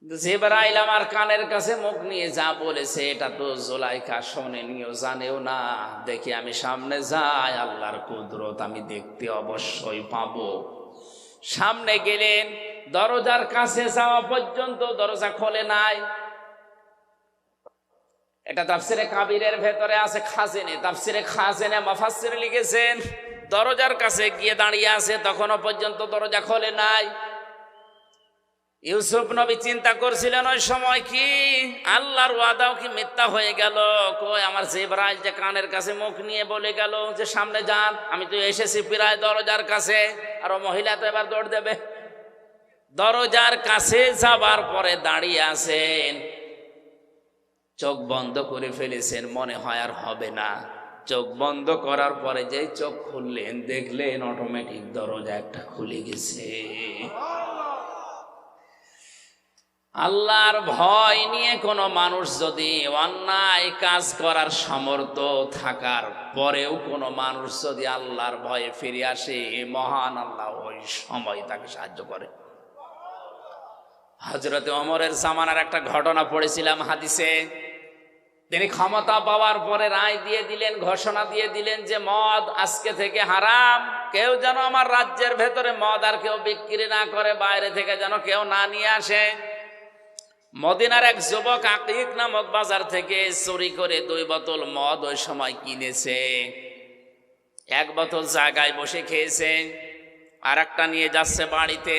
জিবরাইল আমার কানের কাছে মুখ নিয়ে যা বলেছে এটা তো জুলাইখা শোনেনিও, জানেও না। দেখি আমি সামনে যাই, আল্লাহর কুদরত আমি দেখতে অবশ্যই পাবো। সামনে গেলেন, দরজার কাছে যাওয়া পর্যন্ত দরজা খোলে নাই। এটা তাফসিরে কাবিরের ভেতরে আছে, খাজেনে তাফসিরে খাজেনে মুফাসসির লিখেছেন দরজার কাছে গিয়ে দাঁড়িয়ে আছে, তখনও পর্যন্ত দরজা খোলে নাই। ইউসুফ নবী চিন্তা করছিলেন ওই সময় কি আল্লাহর ওয়াদাও কি মিথ্যা হয়ে গেল? কই আমার জিবরাইল যে কানের কাছে মুখ নিয়ে বলে গেল যে সামনে যান, আমি তো এসেছি প্রায় দরজার কাছে, আর ও মহিলা তো এবার দৌড় দেবে। দরজার কাছে যাবার পরে দাঁড়িয়ে আছেন, চোখ বন্ধ করে ফেলেছেন, মনে হয় আর হবে না। চোখ বন্ধ করার পরে যেই চোখ খুললেন, দেখলেন অটোমেটিক দরজা একটা খুলে গেছে। আল্লাহর ভয় নিয়ে কোনো মানুষ যদি অন্যায় কাজ করার সামর্থ্য থাকার পরেও কোনো মানুষ যদি আল্লাহর ভয়ে ফিরে আসে, মহান আল্লাহ ওই সময় তাকে সাহায্য করে। হযরত ওমরের জামানার একটা ঘটনা পড়েছিলাম হাদিসে। তিনি ক্ষমতা পাওয়ার পরে রায় দিয়ে দিলেন, ঘোষণা দিয়ে দিলেন যে মদ আজকে থেকে হারাম, কেউ যেন আমার রাজ্যের ভেতরে মদ আর কেউ বিক্রি না করে, বাইরে থেকে যেন কেউ না নিয়ে আসে। মদিনার এক যুবক আকিক নামক বাজার থেকে চুরি করে 2 বোতল মদ ওই সময় কিনেছে। 1 বোতল জায়গায় বসে খেয়েছে, আর একটা নিয়ে যাচ্ছে বাড়িতে,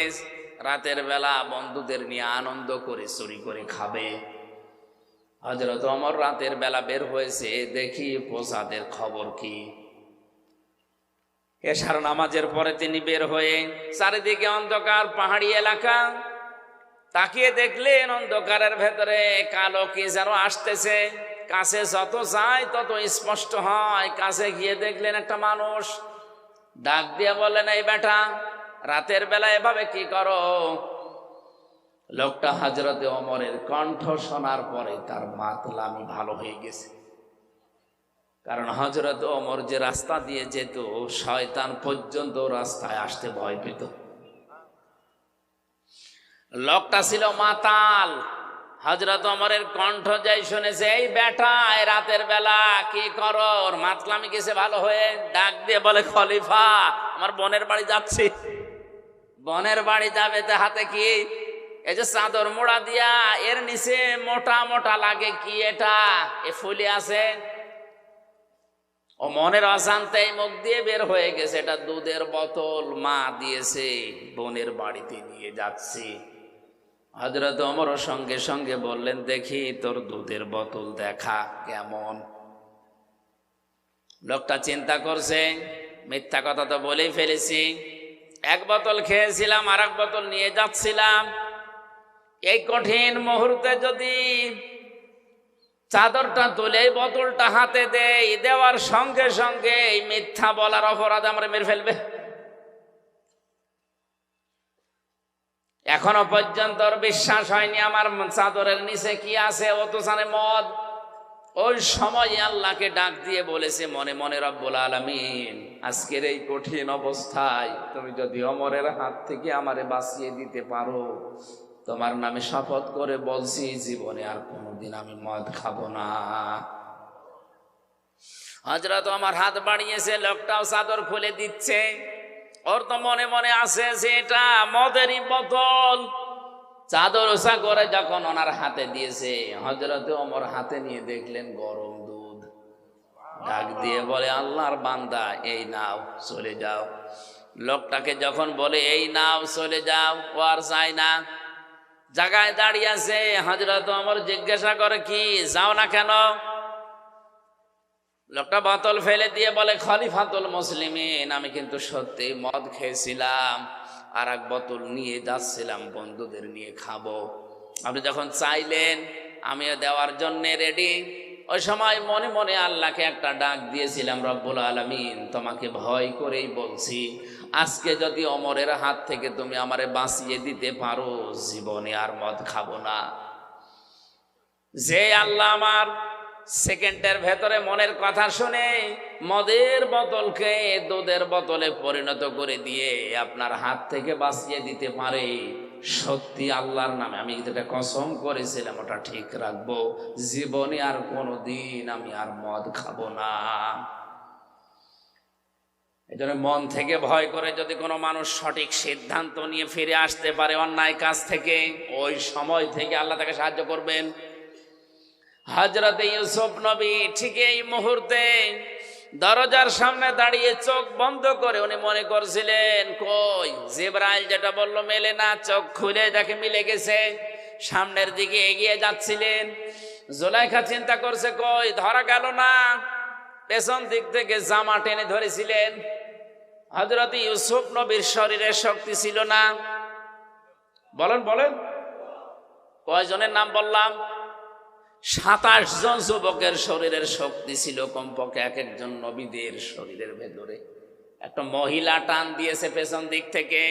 রাতের বেলা বন্ধুদের নিয়ে আনন্দ করে চুরি করে খাবে। হযরত ওমর রাতের বেলা বের হয়েছে, দেখি প্রসাদের খবর কি। এশার নামাজের পরে তিনি বের হয়ে, চারিদিকে অন্ধকার, পাহাড়ি এলাকা, তাকিয়ে দেখলেন অন্ধকারের ভেতরে কালো কি যেন আসতেছে। কাছে যত যায় তত স্পষ্ট হয়। কাছে গিয়ে দেখলেন একটা মানুষ, ডাক দিয়ে বললেন এই বেটা, রাতের বেলা এভাবে কি করো? লোকটা হযরতে ওমরের কণ্ঠ শোনার পরে তার মাতলামি ভালো হয়ে গেছে। কারণ হযরত ওমর যে রাস্তা দিয়ে যেত, শয়তান পর্যন্ত রাস্তায় আসতে ভয় পেত। লোকটা ছিল মাতাল। হযরত ওমরের কণ্ঠ যাই শুনেছে, এই বেটা রাতের বেলা কি করো? ওর মাতলামি গেছে ভালো হয়ে। ডাক দিয়ে বলে, খলিফা, আমার বোনের বাড়ি যাচ্ছি। বোনের বাড়ি যাবে তো হাতে কি? এই যে চাদর মোড়া দিয়া, এর নিচে মোটা মোটা লাগে কি এটা? এ ফুলে আছে। ও মনের অশান্তি মুখ দিয়ে বের হয়ে গেছে, এটা দুধের বোতল মা দিয়েছে, বোনের বাড়িতে নিয়ে যাচ্ছি। হযরত ওমর সঙ্গে সঙ্গে বললেন, দেখি তোর দুধের বোতল দেখা কেমন। লোকটা চিন্তা করছে, মিথ্যা কথা তো বলেই ফেলেছি, 1 বোতল খেয়েছিলাম, আর 1 বোতল নিয়ে যাচ্ছিলাম। এই কঠিন মুহূর্তে যদি চাদরটা তুলে বোতলটা হাতে দেই, দেওয়ার সঙ্গে সঙ্গে এই মিথ্যা বলার অপরাধ আমরা মেরে ফেলবে। এখনো পর্যন্ত বিশ্বাস হয়নি আমার চাদরের নিচে কি আছে, ও তো জানে মদ। ওই সময় আল্লাহকে ডাক দিয়ে বলেছে মনে মনে, রব্বুল আলামিন, আজকের এই কঠিন অবস্থায় তুমি যদি ওমরের হাত থেকে আমারে বাঁচিয়ে দিতে পারো, তোমার নামে শপথ করে বলছি, জীবনে আর কোনোদিন আমি মদ খাবো না। হযরত ওমর হাত বাড়িয়েছে, লোকটাও চাদর খুলে দিচ্ছে। ওর তো মনে মনে আছে যে এটা মদেরই বোতল। চাদর ওসা করে যখন ওনার হাতে দিয়েছে, হযরত ওমর হাতে নিয়ে দেখলেন গরম দুধ। ডাক দিয়ে বলে, আল্লাহর বান্দা, এই নাও, চলে যাও। লোকটাকে যখন বলে এই নাও, চলে যাও, ও আর যায় না, জায়গায় দাঁড়িয়ে আছে। হযরত ওমর জিজ্ঞাসা করে, কি যাও না কেন? লোকটা বোতল ফেলে দিয়ে বলে, খলিফাতুল মুসলিমিন, আমি কিন্তু সত্যি মদ খেয়েছিলাম, আর এক বোতল নিয়ে যাচ্ছিলাম বন্ধুদের নিয়ে খাবো। আপনি যখন চাইলেন আমিও দেওয়ার জন্য রেডি। ওই সময় মনে মনে আল্লাহকে একটা ডাক দিয়েছিলাম, রব্বুল আলামিন, তোমাকে ভয় করেই বলছি, আজকে যদি ওমরের হাত থেকে তুমি আমারে বাঁচিয়ে দিতে পারো, জীবনে আর মদ খাবো না। যে আল্লাহ আমার সেকেন্ডের ভেতরে মনের কথা শুনে মদের বোতলকে দুধের বোতলে পরিণত করে দিয়ে আপনার হাত থেকে বাঁচিয়ে দিতে পারে, সত্যি আল্লাহর নামে আমি যেটা কসম করেছিলাম ওটা ঠিক রাখবো, জীবনে আর কোনোদিন আমি আর মদ খাবো না। এই জন্য মন থেকে ভয় করে যদি কোনো মানুষ সঠিক সিদ্ধান্ত নিয়ে ফিরে আসতে পারে অন্যায় কাজ থেকে, ওই সময় থেকে আল্লাহ তাকে সাহায্য করবেন। হযরত ইউসুফ নবী ঠিক এই মুহূর্তে দরজার সামনে দাঁড়িয়ে চোখ বন্ধ করে উনি মনে করছিলেন, কই জিবরাইল যেটা বললো মেলে না। চোখ খুলে দেখে মিলে গেছে। সামনের দিকে এগিয়ে যাচ্ছিলেন। জুলাইখা চিন্তা করছে, কই ধরা গেল না। পেছন দিক থেকে জামা টেনে ধরেছিলেন। হযরত ইউসুফ নবীর শরীরে শক্তি ছিল না। বলেন বলেন, কয়জনের নাম বললাম? 27 জন যুবকের শরীরের শক্তি ছিল কমপক্ষে। এক একজন নবীদের শরীরের ভেতরে একটা মহিলা টান দিয়েছে পেছন দিক থেকে।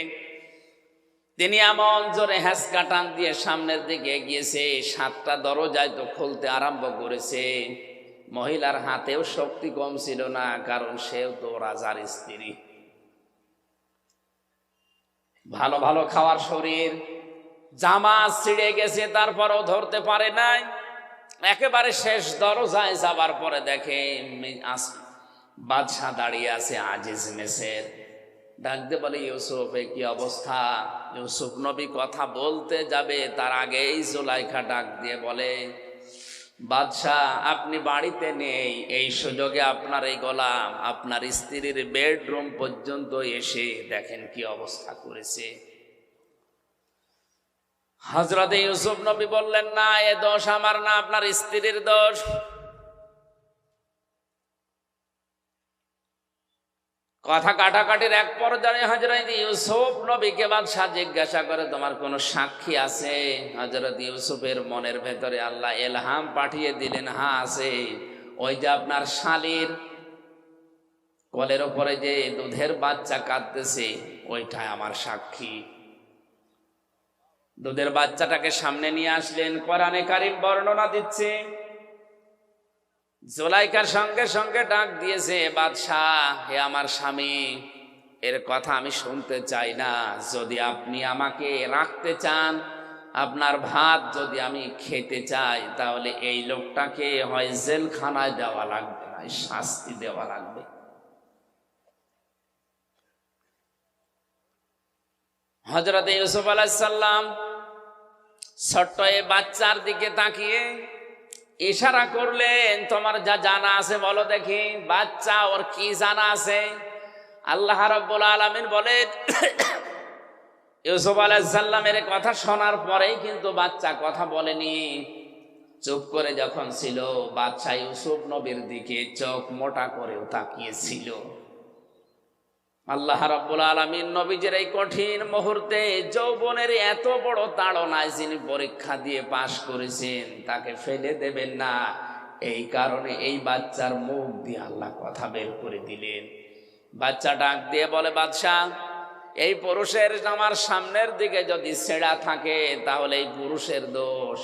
তিনি এমন জোরে হ্যাঁচকা টান দিয়ে সামনের দিকে এগিয়েছে, 7টা দরজায় তো খুলতে আরম্ভ করেছে। মহিলার হাতেও শক্তি কম ছিল না, কারণ সেও তো রাজার স্ত্রী। ভালো ভালো খাওয়ার শরীর, জামা ছিঁড়ে গেছে, তারপরও ধরতে পারে নাই। একেবারে শেষ দরজায় যাবার পরে দেখে বাদশা দাঁড়িয়ে আছে আজিজ মেসের। ডাকতে বলে, ইউসুফ এ কি অবস্থা? ইউসুফ নবী কথা বলতে যাবে তার আগেই জুলাইখা ডাক দিয়ে বলে, বাদশা আপনি বাড়িতে নেই, এই সুযোগে আপনার এই গোলাম আপনার স্ত্রীর বেডরুম পর্যন্ত এসে দেখেন কি অবস্থা করেছে। হযরত ইউসুফ নবী বললেন, না, এ দোষ আমার না, আপনার স্ত্রীর দোষ। কথা কাটাকাটির এক পর্যায়ে হযরত ইউসুফ নবীকে বাদশা জিজ্ঞাসা করে, তোমার কোনো সাক্ষী আছে? হযরত ইউসুফের মনের ভেতরে আল্লাহ ইলহাম পাঠিয়ে দিলেন, হ্যাঁ আছে। ওই যে আপনার শালীর কোলের উপরে যে দুধের বাচ্চা কাঁদতেছে, ওইটাই আমার সাক্ষী। দুধের বাচ্চাটাকে সামনে নিয়ে আসলেন। কোরআনে কারীম বর্ণনা দিচ্ছে, জুলাইখার সঙ্গে সঙ্গে ডাক দিয়েছে, বাদশাহ হে আমার স্বামী, এর কথা আমি শুনতে চাই না। যদি আপনি আমাকে রাখতে চান, আপনার ভাত যদি আমি খেতে চাই, তাহলে এই লোকটাকে হয় জেলখানায় দেওয়া লাগবে, না শাস্তি দেওয়া লাগবে। হযরত ইউসুফ আলাইহিস সালাম ছোট্ট এই বাচ্চার দিকে তাকিয়ে ইশারা করলেন, তোমার যা জানা আছে বলো দেখি। বাচ্চা ওর কি জানা আছে? আল্লাহ রাব্বুল আলামিন বলেন, ইউসুফ আলাইহিস সালামের কথা শোনার পরেই কিন্তু বাচ্চা কথা বলেনি। চুপ করে যখন ছিল, বাচ্চা ইউসুফ নবীর দিকে চোখ মোটা করেও তাকিয়েছিল। আল্লাহ রাব্বুল আলামিন নবীজির এই কঠিন মুহূর্তে যৌবনের এত বড় তাড়নায় যিনি পরীক্ষা দিয়ে পাশ করেছেন, তাকে ফেলে দেবেন না, এই কারণে এই বাচ্চার মুখ দিয়ে আল্লাহ কথা বের করে দিলেন। বাচ্চা ডাক দিয়ে বলে, বাদশাহ এই পুরুষের আমার সামনের দিকে যদি ছেঁড়া থাকে তাহলে এই পুরুষের দোষ,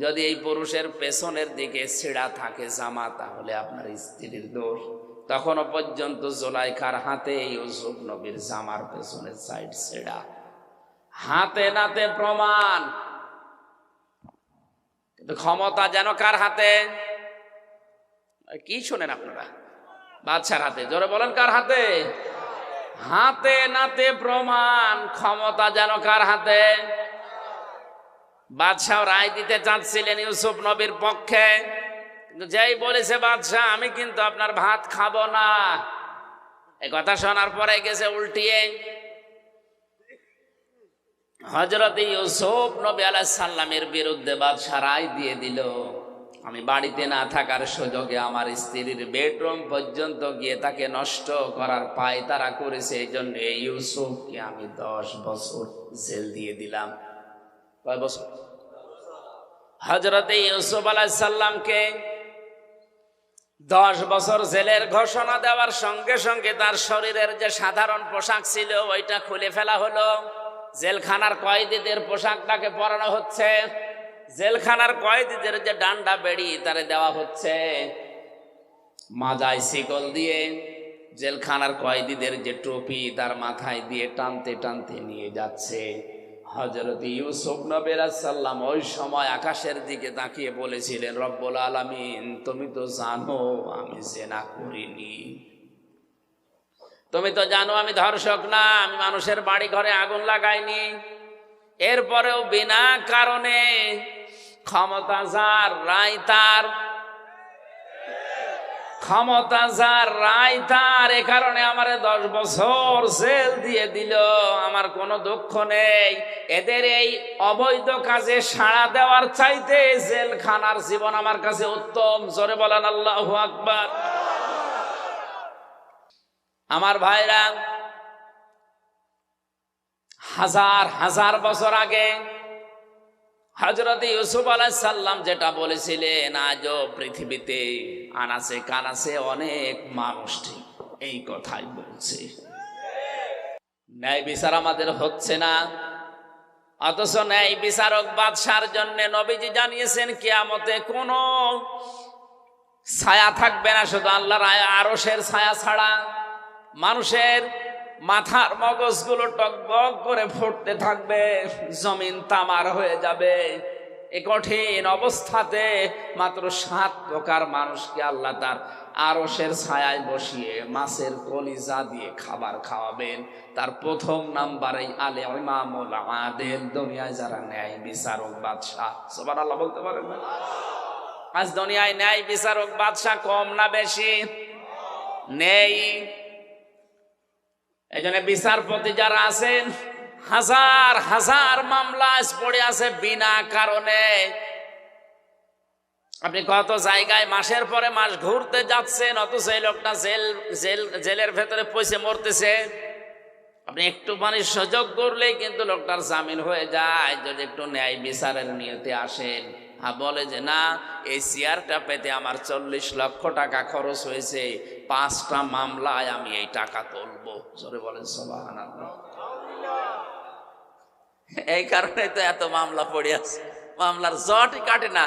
যদি এই পুরুষের পেছনের দিকে ছেঁড়া থাকে জামা, তাহলে আপনার স্ত্রীর দোষ। তখনও পর্যন্ত জুলাইখার হাতে ইউসুফ নবীর জামার পেছনের সাইড ছেঁড়া, হাতে নাতে প্রমাণ। কিন্তু ক্ষমতা যেন কার হাতে? কি শোনেন আপনারা? বাদশার হাতে। জোরে বলেন, কার হাতে? হাতে নাতে প্রমাণ। ক্ষমতা যেন কার হাতে? বাদশাহ রায় দিতে চাচ্ছিলেন ইউসুফ নবীর পক্ষে, যেই বলেছে বাদশাহ আমি কিন্তু আপনার ভাত খাবো না, এই কথা শোনার পরে গেছে উল্টিয়ে হযরত ইউসুফ নবী আলাইহিস সালামের বিরুদ্ধে বাদশা রায় দিয়ে দিল। আমি বাড়িতে না থাকার সুযোগে আমার স্ত্রীর বেডরুম পর্যন্ত গিয়ে তাকে নষ্ট করার পায়তারা করেছে, এই জন্য ইউসুফকে আমি 10 বছর জেল দিয়ে দিলাম। কয় বছর? হযরত ইউসুফ আলাইহিস সালামকে 10 বছর জেলের ঘোষণা দেওয়ার সঙ্গে সঙ্গে তার শরীরের যে সাধারণ পোশাক ছিল ওইটা খুলে ফেলা হলো। জেলখানার কয়েদিদের পোশাকটাকে পরানো হচ্ছে, জেলখানার কয়েদিদের যে ডান্ডা বেড়ি তারে দেওয়া হচ্ছে, মাজায় শিকল দিয়ে জেলখানার কয়েদিদের যে টুপি তার মাথায় দিয়ে টানতে টানতে নিয়ে যাচ্ছে। হযরত ইউসুফ নবী আলাইহিস সালাম ওই সময় আকাশের দিকে তাকিয়ে বলেছিলেন, রব্বুল আলামিন তুমি তো জানো আমি জিনা করিনি, তুমি তো জানো আমি ধর্ষক না, আমি মানুষের বাড়ি ঘরে আগুন লাগাইনি। এরপরেও বিনা কারণে ক্ষমতা যার রায় তার, ক্ষমতা যার রায় তার, এ কারণে আমারে 10 বছর জেল দিয়ে দিল। আমার কোনো দুঃখ নেই, এদের এই অবৈধ কাজে সাড়া দেওয়ার চাইতে জেলখানার জীবন আমার কাছে উত্তম। জোরে বলেন আল্লাহু আকবার। আমার ভাইরা, হাজার হাজার বছর আগে হযরত ইউসুফ আলাইহিস সালাম যেটা বলেছিলেন আজও পৃথিবীতে আনাচে কানাচে অনেক মানুষ ঠিক এই কথাই বলছে। ন্যায় বিচার আমাদের হচ্ছে না, অথচ ন্যায় বিচারক বাদশার জন্য নবীজি জানিয়েছেন কিয়ামতে কোনো ছায়া থাকবে না শুধু আল্লাহর আরশের ছায়া ছাড়া। মানুষের মাথার মগজগুলো টকবক করে ফুটতে থাকবে, জমিন তামার হয়ে যাবে। এই কঠিন অবস্থাতে মাত্র 7 প্রকার মানুষকে আল্লাহ তার আরশের ছায়ায় বসিয়ে মাছের কলিজা দিয়ে খাবার খাওয়াবেন। তার প্রথম নাম্বারে আলে ইমামুল আদেল, দুনিয়ায় যারা ন্যায় বিচারক বাদশা। সুবহানাল্লাহ বলতে পারেন না? আজ দুনিয়ায় ন্যায় বিচারক বাদশা কম না বেশি? নেই। এই জন্য বিচারপতি যারা আছেন হাজার হাজার মামলা পড়ে আছে বিনা কারণে। আপনি কত জায়গায় মাসের পরে মাস ঘুরতে যাচ্ছেন, অথচ এই লোকটা জেলের ভেতরে পয়সা মরতেছে। আপনি একটু সুযোগ করলেই কিন্তু লোকটার জামিন হয়ে যায় যদি একটু ন্যায় বিচারের নিয়তে আসেন। বলে যে না, এই চেয়ারটা পেতে আমার 40 লক্ষ টাকা খরচ হয়েছে, 5টা মামলায় আমি এই টাকা তুলবো। জোরে বলেন সুবহানাল্লাহ। এই কারণে তো এত মামলা পড়ে আছে, মামলার জটই কাটে না।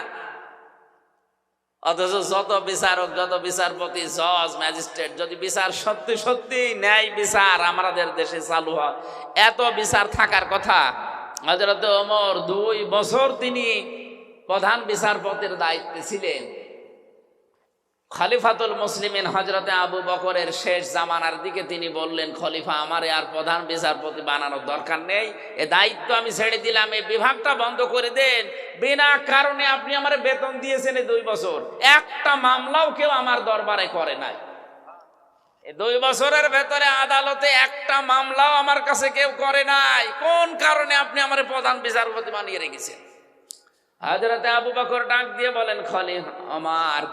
অথচ যত বিচারক, যত বিচারপতি, জজ, ম্যাজিস্ট্রেট, যদি বিচার সত্যি সত্যি ন্যায় বিচার আমাদের দেশে চালু হয়, এত বিচার থাকার কথা। হযরত ওমর 2 বছর তিনি প্রধান বিচারপতির দায়িত্বে ছিলেন। খলিফাতুল মুসলিমিন হযরতে আবু বকরের শেষ জামানার দিকে তিনি বললেন, খলিফা আমারে আর প্রধান বিচারপতি বানানোর দরকার নেই, এ দায়িত্ব আমি ছেড়ে দিলাম, এই বিভাগটা বন্ধ করে দেন। বিনা কারণে আপনি আমারে বেতন দিয়েছেন এই 2 বছর, একটা মামলাও কেউ আমার দরবারে করে নাই। এই 2 বছরের ভেতরে আদালতে একটা মামলাও আমার কাছে কেউ করে নাই। কোন কারণে আপনি আমারে প্রধান বিচারপতি বানিয়ে রেখেছেন? হযরতে আবু বকর ডাক দিয়ে বলেন, খলিফা আমার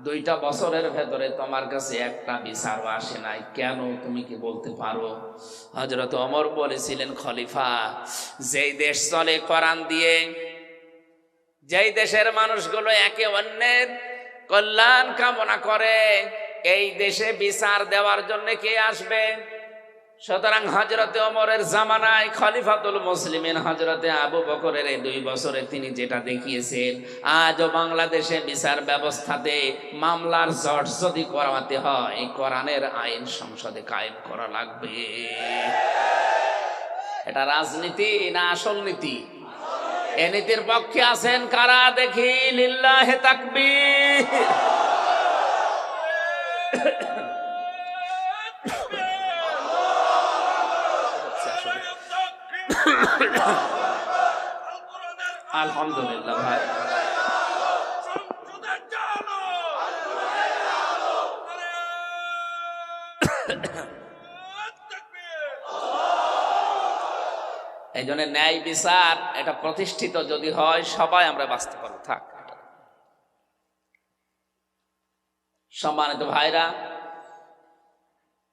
2টা বছরের ভেতরে তোমার কাছে একটা বিচারও আসে নাই, কেন তুমি কি বলতে পারো? হযরত ওমর বলেছিলেন, খলিফা যেই দেশ চলে কোরআন দিয়ে, যেই দেশের মানুষগুলো একে অন্যের কল্যাণ কামনা করে, এই দেশে বিচার দেওয়ার জন্য কে আসবে? সুতরাং হযরতে ওমরের জামানায় খলিফাতুল মুসলিমিন হযরতে আবু বকরের এই 2 বছরে তিনি যেটা দেখিয়েছেন, আজও বাংলাদেশে বিচার ব্যবস্থাতে মামলার জট যদি করাতে হয়, কোরআনের আইন সংসদে কায়েম করা লাগবে। এটা রাজনীতি না আসল নীতি? এ নীতির পক্ষে আছেন কারা দেখি? লিল্লাহি তাকবীর। আলহামদুলিল্লাহ ভাই, এই জন্য ন্যায় বিচার এটা প্রতিষ্ঠিত যদি হয় সবাই আমরা বাঁচতে পারবো। থাক সম্মানিত ভাইরা,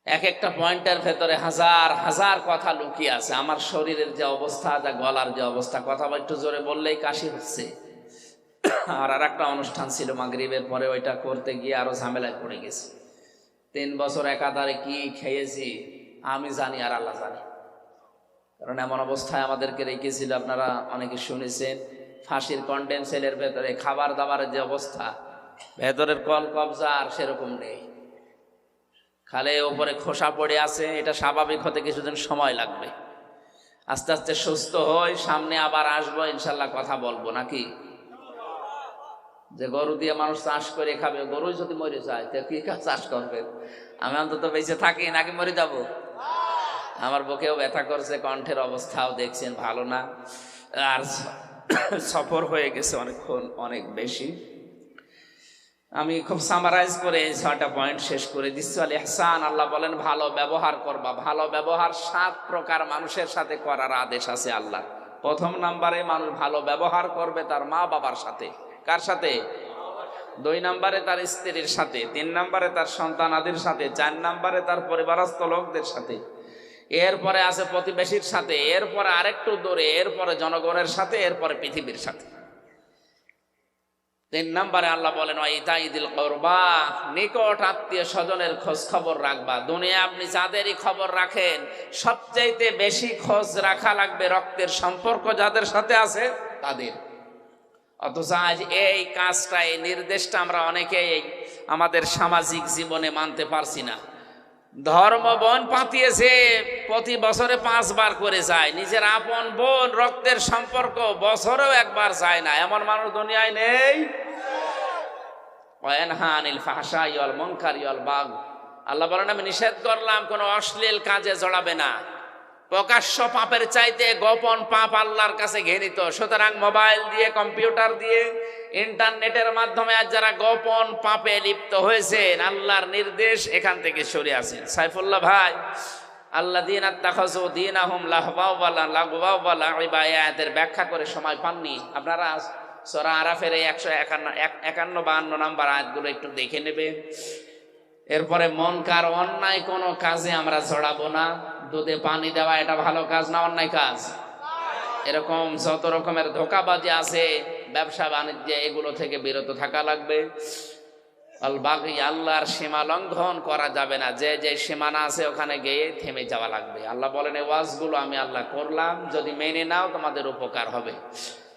এক একটা পয়েন্টের ভেতরে হাজার হাজার কথা লুকিয়ে আছে। আমার শরীরের যে অবস্থা, যা গলার যে অবস্থা, কথা একটু জোরে বললেই কাশি হচ্ছে। আর একটা অনুষ্ঠান ছিল মাগরিবের পরে, ওইটা করতে গিয়ে আরো ঝামেলায় পড়ে গেছি। 3 বছর একাধারে কি খেয়েছি আমি জানি আর আল্লাহ জানি। কারণ এমন অবস্থায় আমাদেরকে রেখেছিল, আপনারা অনেকে শুনেছেন, ফাঁসির কন্ডেম সেলের ভেতরে খাবার দাবারের যে অবস্থা, ভেতরের কল কবজা আর সেরকম নেই, খালে ওপরে খোসা পড়ে আছে। এটা স্বাভাবিক হতে কিছুদিন সময় লাগবে, আস্তে আস্তে সুস্থ হই, সামনে আবার আসবো ইনশাল্লাহ, কথা বলবো নাকি। যে গরু দিয়ে মানুষ চাষ করে খাবে, গরুই যদি মরে যায় তো কি চাষ করবে? আমি অন্তত বেঁচে থাকি নাকি মরে যাব? আমার বুকেও ব্যথা করছে, কণ্ঠের অবস্থাও দেখছেন ভালো না, আর সফর হয়ে গেছে অনেকক্ষণ, অনেক বেশি। আমি খুব সামারাইজ করে 6টা পয়েন্ট শেষ করে দিচ্ছি। আল ইহসান, আল্লাহ বলেন ভালো ব্যবহার করবা। ভালো ব্যবহার 7 প্রকার মানুষের সাথে করার আদেশ আছে আল্লাহ। প্রথম নাম্বারে মানুষ ভালো ব্যবহার করবে তার মা বাবার সাথে। কার সাথে? 2 নম্বরে তার স্ত্রীর সাথে, 3 নম্বরে তার সন্তানাদির সাথে, 4 নম্বরে তার পরিবারস্থ লোকদের সাথে, এরপরে আছে প্রতিবেশীর সাথে, এরপরে আরেকটু দূরে, এরপরে জনগণের সাথে, এরপরে পৃথিবীর সাথে। 3 নম্বরে আল্লাহ বলেন ইতাইদিল কুরবা, নিকট আত্মীয় স্বজনের খোঁজ খবর রাখবা। দুনিয়া আপনি যাদেরই খবর রাখেন, সবচাইতে বেশি খোঁজ রাখা লাগবে রক্তের সম্পর্ক যাদের সাথে আছে তাদের। অথচ আজ এই কাজটা, এই নির্দেশটা আমরা অনেকেই আমাদের সামাজিক জীবনে মানতে পারছি না। ধর্ম বোন পাতিয়েছে, প্রতি বছরে 5 বার করে যায়। নিজের আপন বোন, রক্তের সম্পর্ক বছরেও 1 বার যায় না, এমন মানুষ দুনিয়ায় নেই। ওয়ানহানিল ফাহশাই ওয়াল মুনকারি ওয়াল বাগয়, আল্লাহ বলেন আমি নিষেধ করলাম কোনো অশ্লীল কাজে জড়াবে না। প্রকাশ্য পাপের চাইতে গোপন পাপ আল্লাহর কাছে ঘৃণিত। সুতরাং মোবাইল দিয়ে, কম্পিউটার দিয়ে, ইন্টারনেটের মাধ্যমে আজ যারা গোপন পাপে লিপ্ত হয়েছেন, আল্লাহর নির্দেশ এখান থেকে সরে আসেন। সাইফুল্লাহ ভাই, আল্লাযীনা ইত্তাখাযু দীনাহুম লাহওয়া ওয়া লাগুওয়া ওয়া লাইবা, আয়াতের ব্যাখ্যা করে সময় পাননি আপনারা। সূরা আরাফের এই 151-52 নাম্বার আয়াতগুলো একটু দেখে নেবে। এরপরে মুনকার, অন্যায় কোনো কাজে আমরা জড়াবো না। দুধে পানি দেওয়া এটা ভালো কাজ না অন্যায় কাজ? এরকম যত রকমের ধোঁকাবাজি আছে ব্যবসা বাণিজ্যে, এগুলো থেকে বিরত থাকা লাগবে। আল বাগয়, আল্লাহর সীমা লঙ্ঘন করা যাবে না। যে যে সীমানা আছে ওখানে গিয়ে থেমে যাওয়া লাগবে। আল্লাহ বলেন এই ওয়াজগুলো আমি আল্লাহ করলাম, যদি মেনে নাও তোমাদের উপকার হবে।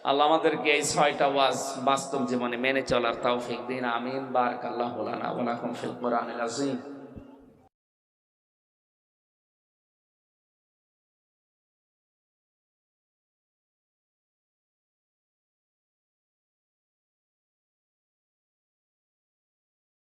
আল্লাহ আমাদেরকে এই 6টা ওয়াজ বাস্তব জীবনে মেনে চলার তৌফিক দিন। আমিন। বারাকাল্লাহু লানা ওয়া লাকুম ফিল কুরআনিল আযীম।